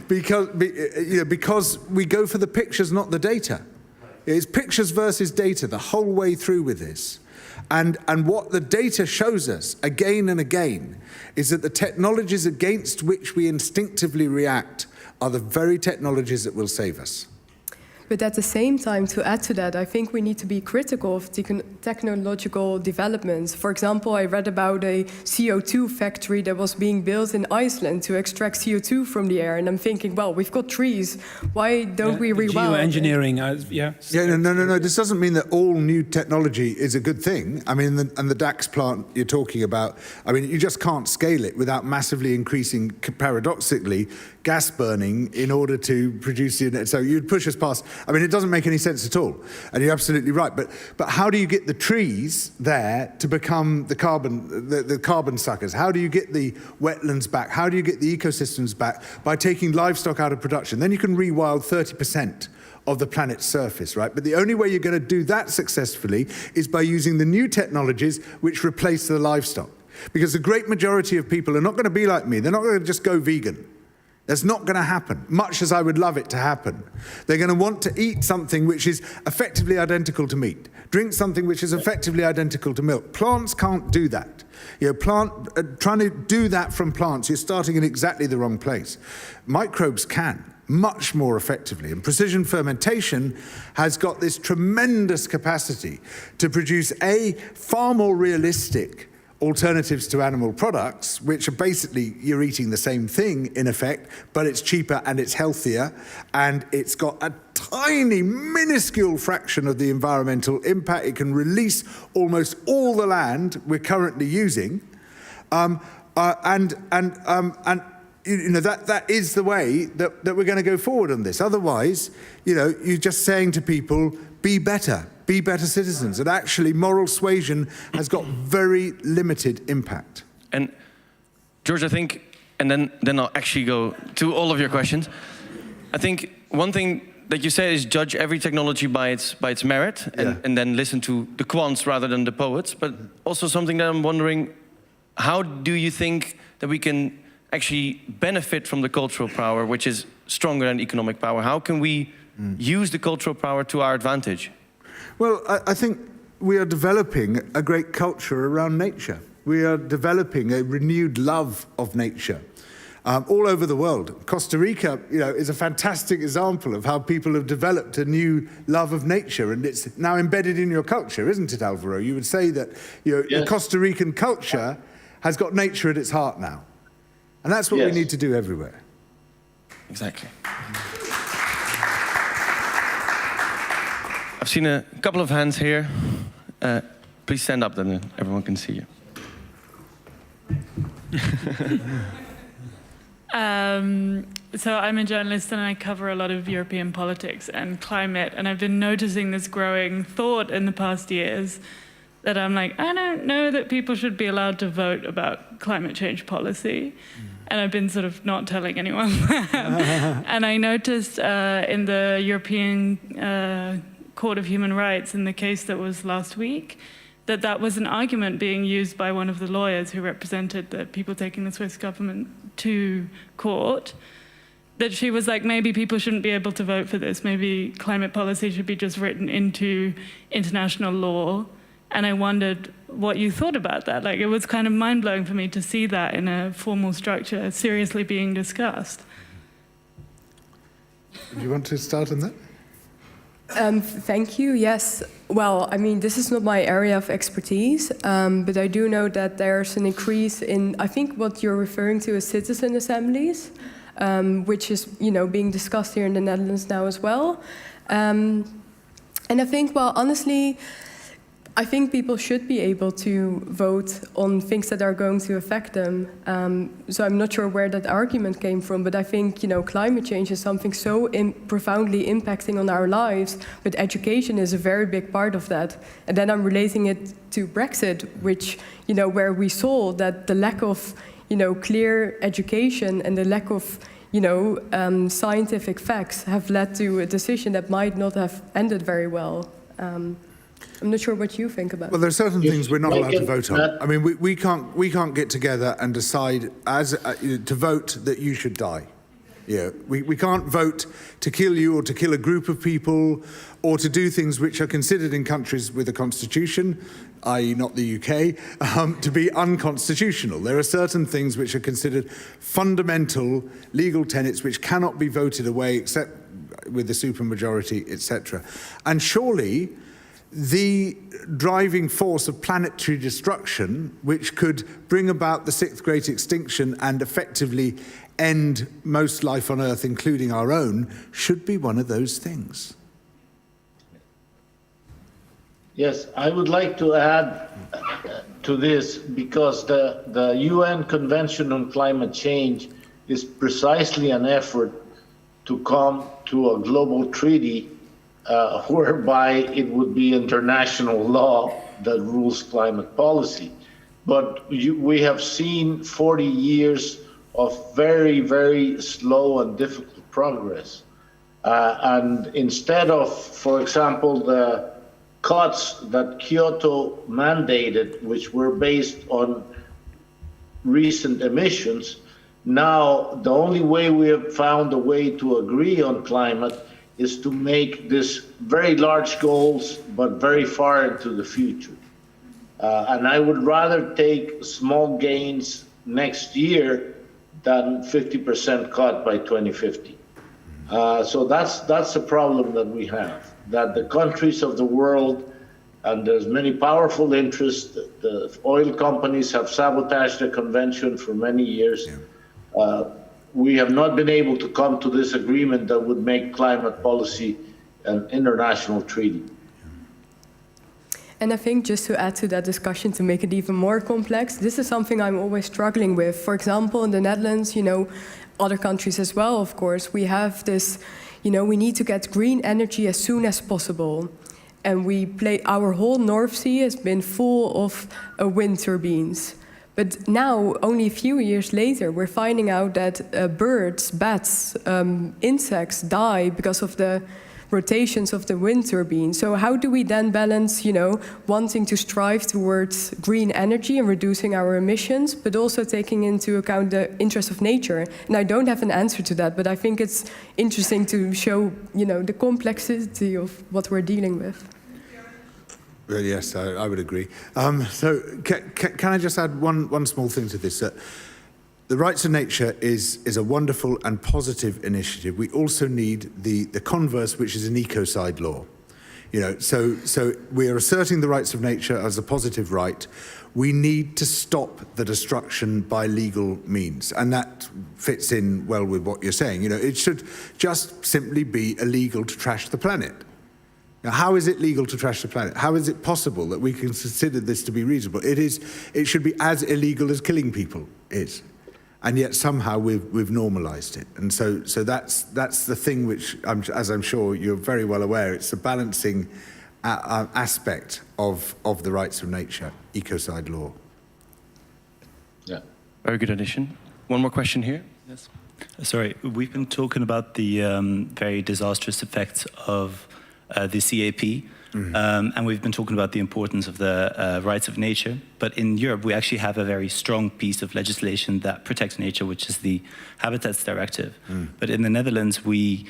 because we go for the pictures, not the data. It's pictures versus data the whole way through with this. And what the data shows us again and again is that the technologies against which we instinctively react are the very technologies that will save us. But at the same time, to add to that, I think we need to be critical of technological developments. For example, I read about a CO2 factory that was being built in Iceland to extract CO2 from the air. And I'm thinking, well, we've got trees. Why don't we rewild? Geoengineering, No. This doesn't mean that all new technology is a good thing. I mean, and the DAX plant you're talking about, I mean, you just can't scale it without massively increasing, paradoxically, gas burning in order to produce the. So you'd push us past. I mean, it doesn't make any sense at all, and you're absolutely right. But how do you get the trees there to become the carbon suckers? How do you get the wetlands back? How do you get the ecosystems back? By taking livestock out of production. Then you can rewild 30% of the planet's surface, right? But the only way you're going to do that successfully is by using the new technologies which replace the livestock. Because the great majority of people are not going to be like me. They're not going to just go vegan. That's not going to happen, much as I would love it to happen. They're going to want to eat something which is effectively identical to meat, drink something which is effectively identical to milk. Plants can't do that. You know, trying to do that from plants, you're starting in exactly the wrong place. Microbes can, much more effectively. And precision fermentation has got this tremendous capacity to produce far more realistic alternatives to animal products, which are basically, you're eating the same thing in effect, but it's cheaper and it's healthier, and it's got a tiny, minuscule fraction of the environmental impact. It can release almost all the land we're currently using, and you know, that is the way that we're going to go forward on this. Otherwise, you know, you're just saying to people, be better citizens. And actually, moral suasion has got very limited impact. And George, I think, and then I'll actually go to all of your questions. I think one thing that you said is judge every technology by its merit, and then listen to the quants rather than the poets. But also something that I'm wondering, how do you think that we can actually benefit from the cultural power, which is stronger than economic power? How can we use the cultural power to our advantage? Well, I think we are developing a great culture around nature. We are developing a renewed love of nature all over the world. Costa Rica, you know, is a fantastic example of how people have developed a new love of nature, and it's now embedded in your culture, isn't it, Alvaro? You would say that, you know, the Costa Rican culture has got nature at its heart now. And that's what we need to do everywhere. Exactly. I've seen a couple of hands here. Please stand up, then everyone can see you. So I'm a journalist and I cover a lot of European politics and climate, and I've been noticing this growing thought in the past years that I'm like, I don't know that people should be allowed to vote about climate change policy. And I've been sort of not telling anyone that. And I noticed in the European Court of Human Rights, in the case that was last week, that was an argument being used by one of the lawyers who represented the people taking the Swiss government to court, that she was like, maybe people shouldn't be able to vote for this. Maybe climate policy should be just written into international law. And I wondered what you thought about that. Like, it was kind of mind-blowing for me to see that in a formal structure seriously being discussed. Do you want to start on that? Thank you. Yes. Well, I mean, this is not my area of expertise, but I do know that there's an increase in, I think what you're referring to as citizen assemblies, which is, you know, being discussed here in the Netherlands now as well. And I think, well, honestly, I think people should be able to vote on things that are going to affect them. So I'm not sure where that argument came from, but I think, you know, climate change is something so profoundly impacting on our lives, but education is a very big part of that. And then I'm relating it to Brexit, which, you know, where we saw that the lack of, you know, clear education and the lack of, you know, scientific facts have led to a decision that might not have ended very well. I'm not sure what you think about. Well, there are certain things we're not allowed to vote on. I mean, we can't get together and decide as to vote that you should die. Yeah, we can't vote to kill you or to kill a group of people or to do things which are considered in countries with a constitution, i.e. not the UK, to be unconstitutional. There are certain things which are considered fundamental legal tenets which cannot be voted away except with the supermajority, etc. And surely the driving force of planetary destruction, which could bring about the sixth great extinction and effectively end most life on Earth, including our own, should be one of those things. Yes, I would like to add to this, because the UN Convention on Climate Change is precisely an effort to come to a global treaty whereby it would be international law that rules climate policy. But we have seen 40 years of very, very slow and difficult progress. And instead of, for example, the cuts that Kyoto mandated, which were based on recent emissions, now the only way we have found a way to agree on climate is to make this very large goals, but very far into the future. And I would rather take small gains next year than 50% cut by 2050. So that's a problem that we have, that the countries of the world, and there's many powerful interests, the oil companies have sabotaged the convention for many years. Yeah. We have not been able to come to this agreement that would make climate policy an international treaty. And I think just to add to that discussion, to make it even more complex, this is something I'm always struggling with. For example, in the Netherlands, other countries as well, of course, we have this, we need to get green energy as soon as possible. And our whole North Sea has been full of wind turbines. But now, only a few years later, we're finding out that birds, bats, insects die because of the rotations of the wind turbine. So how do we then balance, wanting to strive towards green energy and reducing our emissions, but also taking into account the interest of nature? And I don't have an answer to that, but I think it's interesting to show, the complexity of what we're dealing with. Well, yes, I would agree. So can I just add one small thing to this? The rights of nature is a wonderful and positive initiative. We also need the converse, which is an ecocide law. So we are asserting the rights of nature as a positive right. We need to stop the destruction by legal means, and that fits in well with what you're saying. It should just simply be illegal to trash the planet. Now, how is it legal to trash the planet? How is it possible that we can consider this to be reasonable? It should be as illegal as killing people is. And yet somehow we've normalised it. And so that's the thing which, as I'm sure you're very well aware, it's the balancing aspect of the rights of nature, ecocide law. Yeah. Very good addition. One more question here. Yes. Sorry, we've been talking about the very disastrous effects of the CAP. And we've been talking about the importance of the rights of nature. But in Europe, we actually have a very strong piece of legislation that protects nature, which is the Habitats Directive. But in the Netherlands, the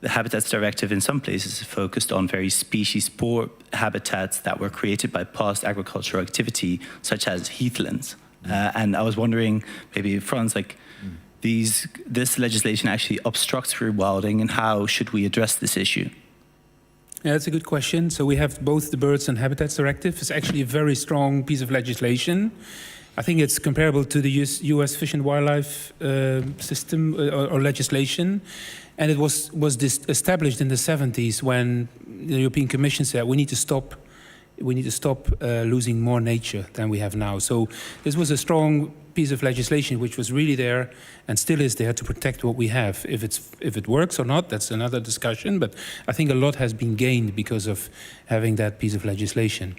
Habitats Directive in some places is focused on very species-poor habitats that were created by past agricultural activity, such as heathlands. And I was wondering, maybe Frans, this legislation actually obstructs rewilding, and how should we address this issue? Yeah, that's a good question. So we have both the Birds and Habitats Directive. It's actually a very strong piece of legislation. I think it's comparable to the US Fish and Wildlife system or legislation. And it was established in the 70s when the European Commission said we need to stop losing more nature than we have now. So this was a strong piece of legislation which was really there and still is there to protect what we have. If it works or not, that's another discussion, but I think a lot has been gained because of having that piece of legislation.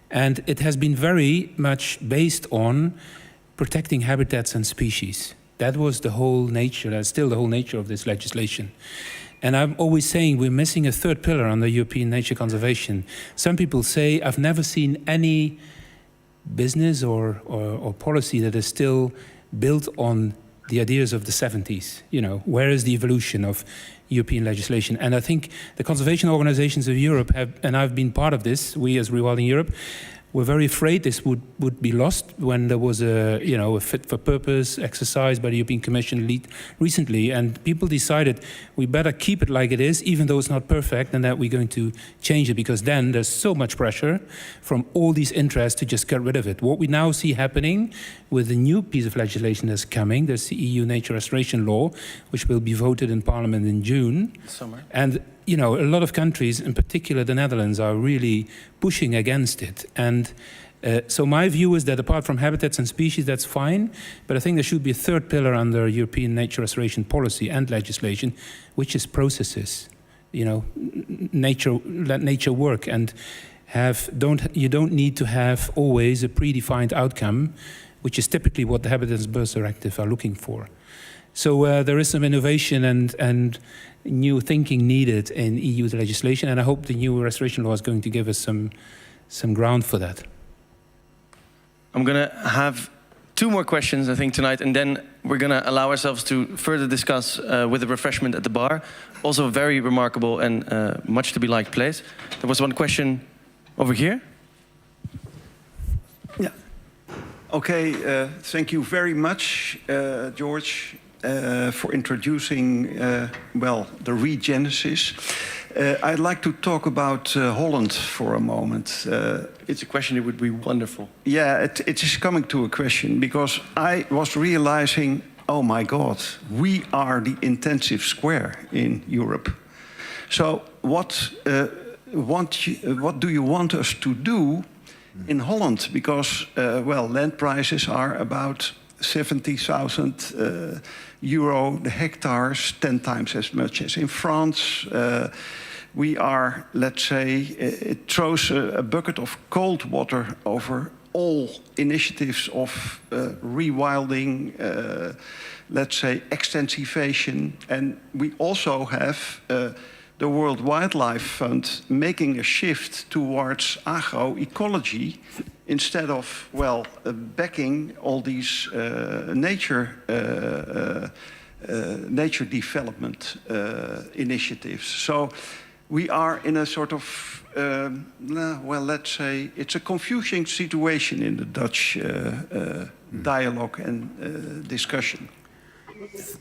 And it has been very much based on protecting habitats and species. That was the whole nature, that's still the whole nature of this legislation. And I'm always saying we're missing a third pillar on the European nature conservation. Some people say, I've never seen any business or policy that is still built on the ideas of the 70s. You know, where is the evolution of European legislation? And I think the conservation organizations of Europe have, and I've been part of this, we as Rewilding Europe, were very afraid this would be lost when there was a fit for purpose exercise by the European Commission recently, and people decided we better keep it like it is, even though it's not perfect, and that we're going to change it, because then there's so much pressure from all these interests to just get rid of it. What we now see happening with the new piece of legislation that's coming, there's the EU Nature Restoration Law, which will be voted in Parliament in June. Summer. And a lot of countries, in particular the Netherlands, are really pushing against it. And so my view is that apart from habitats and species, that's fine. But I think there should be a third pillar under European nature restoration policy and legislation, which is processes. Let nature work, and you don't need to have always a predefined outcome, which is typically what the Habitats and Birds Directive are looking for. So there is some innovation and new thinking needed in EU legislation, and I hope the new restoration law is going to give us some ground for that. I'm going to have 2 more questions, I think, tonight, and then we're going to allow ourselves to further discuss with the refreshment at the bar. Also a very remarkable and much to be liked place. There was one question over here. Yeah. Okay, thank you very much, George, for introducing, the regenesis. I'd like to talk about Holland for a moment. It's a question that would be wonderful. Yeah, it is coming to a question, because I was realizing, oh my God, we are the intensive square in Europe. So what do you want us to do in Holland? Because, land prices are about 70,000 euro the hectares, 10 times as much as in France. We are, let's say, it throws a bucket of cold water over all initiatives of rewilding, let's say, extensivation. And we also have the World Wildlife Fund making a shift towards agroecology instead of, backing all these nature development initiatives. So we are in a sort of, let's say, it's a confusing situation in the Dutch dialogue and discussion.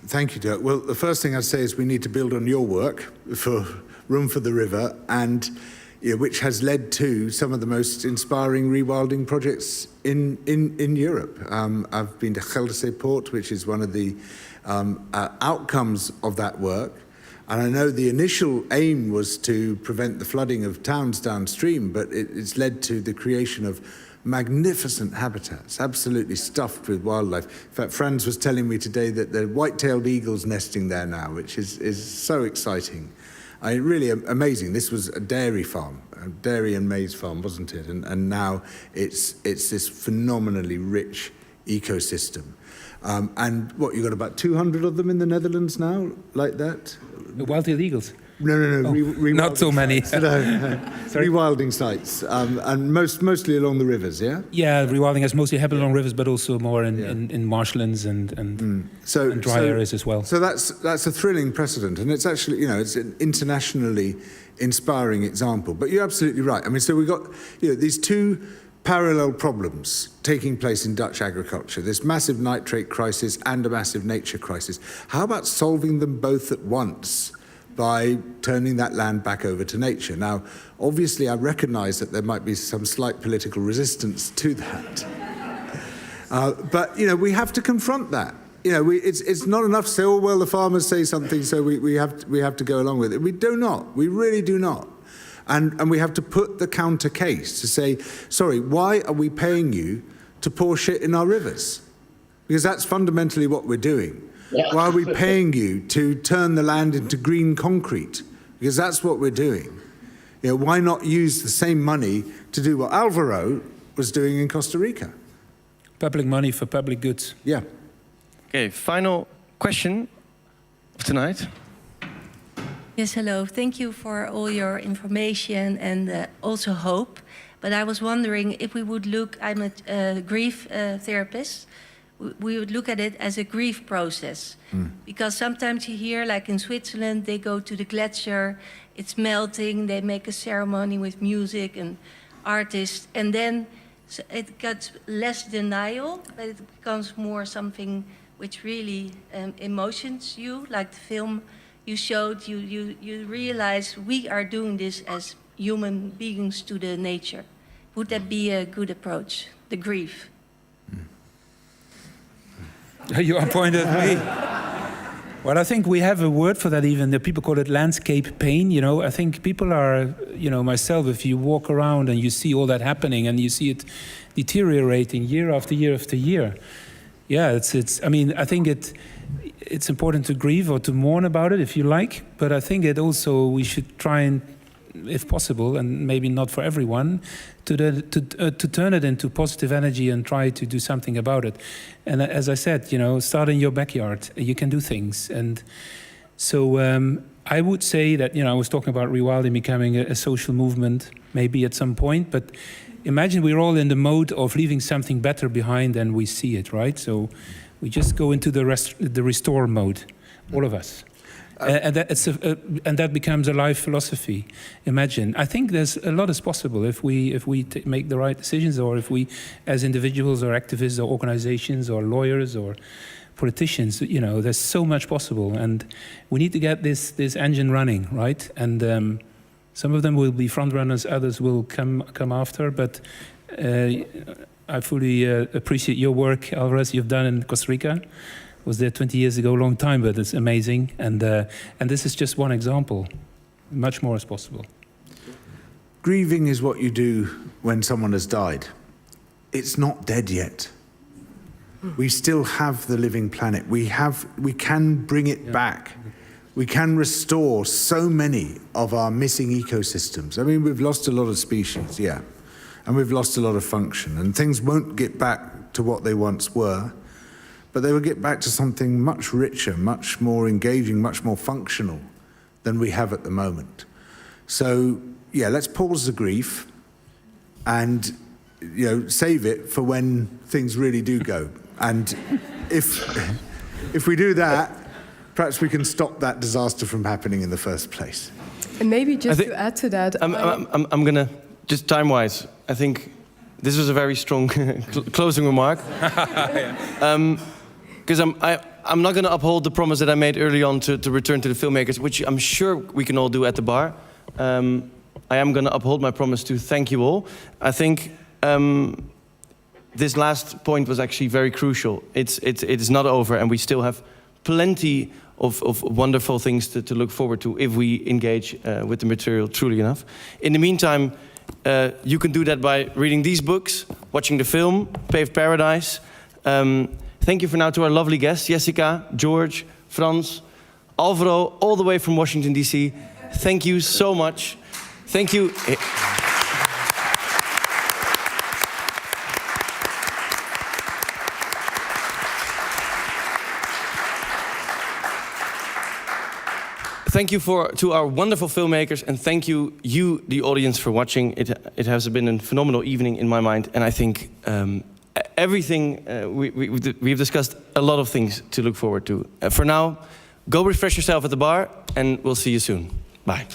Thank you, Dirk. Well, the first thing I'd say is we need to build on your work for Room for the River, and which has led to some of the most inspiring rewilding projects in Europe. I've been to Gelderse Poort, which is one of the outcomes of that work. And I know the initial aim was to prevent the flooding of towns downstream, but it's led to the creation of magnificent habitats, absolutely stuffed with wildlife. In fact, Franz was telling me today that there are white-tailed eagles nesting there now, which is so exciting. Really amazing. This was a dairy farm, a dairy and maize farm, wasn't it? And now it's this phenomenally rich ecosystem. And you've got about 200 of them in the Netherlands now, like that? Wild-tailed eagles? No. Not so many. Rewilding sites, and mostly along the rivers, yeah? Yeah, rewilding has mostly happened along rivers, but also more in marshlands and dry areas as well. So that's a thrilling precedent, and it's actually, it's an internationally inspiring example. But you're absolutely right. I mean, so we've got these 2 parallel problems taking place in Dutch agriculture, this massive nitrate crisis and a massive nature crisis. How about solving them both at once by turning that land back over to nature? Now, obviously, I recognise that there might be some slight political resistance to that. But, we have to confront that. It's not enough to say, oh, well, the farmers say something, so we have to go along with it. We do not. We really do not. And we have to put the counter case to say, sorry, why are we paying you to pour shit in our rivers? Because that's fundamentally what we're doing. Yeah. Why are we paying you to turn the land into green concrete? Because that's what we're doing. Why not use the same money to do what Alvaro was doing in Costa Rica? Public money for public goods. Yeah. Okay, final question of tonight. Yes, hello. Thank you for all your information and also hope. But I was wondering if we would look, I'm a grief therapist. we would look at it as a grief process. Because sometimes you hear, like in Switzerland, they go to the glacier, it's melting, they make a ceremony with music and artists, and then it gets less denial, but it becomes more something which really emotions you, like the film you showed. You realize we are doing this as human beings to the nature. Would that be a good approach, the grief? You are pointing at me. Well, I think we have a word for that even. The people call it landscape pain, you know. I think people are, you know, myself, if you walk around and you see all that happening and you see it deteriorating year after year after year. Yeah, I mean, I think it's important to grieve or to mourn about it if you like, but I think we should try and, if possible, and maybe not for everyone, to turn it into positive energy and try to do something about it. And as I said, you know, start in your backyard. You can do things. And so I would say that, you know, I was talking about rewilding becoming a social movement maybe at some point, but imagine we're all in the mode of leaving something better behind than we see it, right? So we just go into the restore mode, all of us. And that becomes a life philosophy. Imagine. I think there's a lot is possible if we make the right decisions, or if we, as individuals or activists or organizations or lawyers or politicians, you know, there's so much possible, and we need to get this engine running, right? And some of them will be front runners, others will come after. But I fully appreciate your work, Alvaro, you've done in Costa Rica. Was there 20 years ago, a long time, but it's amazing. And this is just one example. Much more is possible. Grieving is what you do when someone has died. It's not dead yet. We still have the living planet. We can bring it back. We can restore so many of our missing ecosystems. I mean, we've lost a lot of species, yeah. And we've lost a lot of function. And things won't get back to what they once were. But they will get back to something much richer, much more engaging, much more functional than we have at the moment. So, yeah, let's pause the grief and, you know, save it for when things really do go. And if we do that, perhaps we can stop that disaster from happening in the first place. And maybe just to add to that, I'm gonna, just time-wise, I think this was a very strong closing remark. Because I'm not going to uphold the promise that I made early on to return to the filmmakers, which I'm sure we can all do at the bar. I am going to uphold my promise to thank you all. I think this last point was actually very crucial. It is not over, and we still have plenty of wonderful things to look forward to if we engage with the material truly enough. In the meantime, you can do that by reading these books, watching the film, Pave Paradise. Thank you for now to our lovely guests, Jessica, George, Frans, Alvaro, all the way from Washington, D.C. Thank you so much. Thank you. Thank you to our wonderful filmmakers, and thank you, the audience, for watching. It has been a phenomenal evening in my mind, and I think everything we've discussed a lot of things to look forward to. For now, go refresh yourself at the bar, and we'll see you soon. Bye.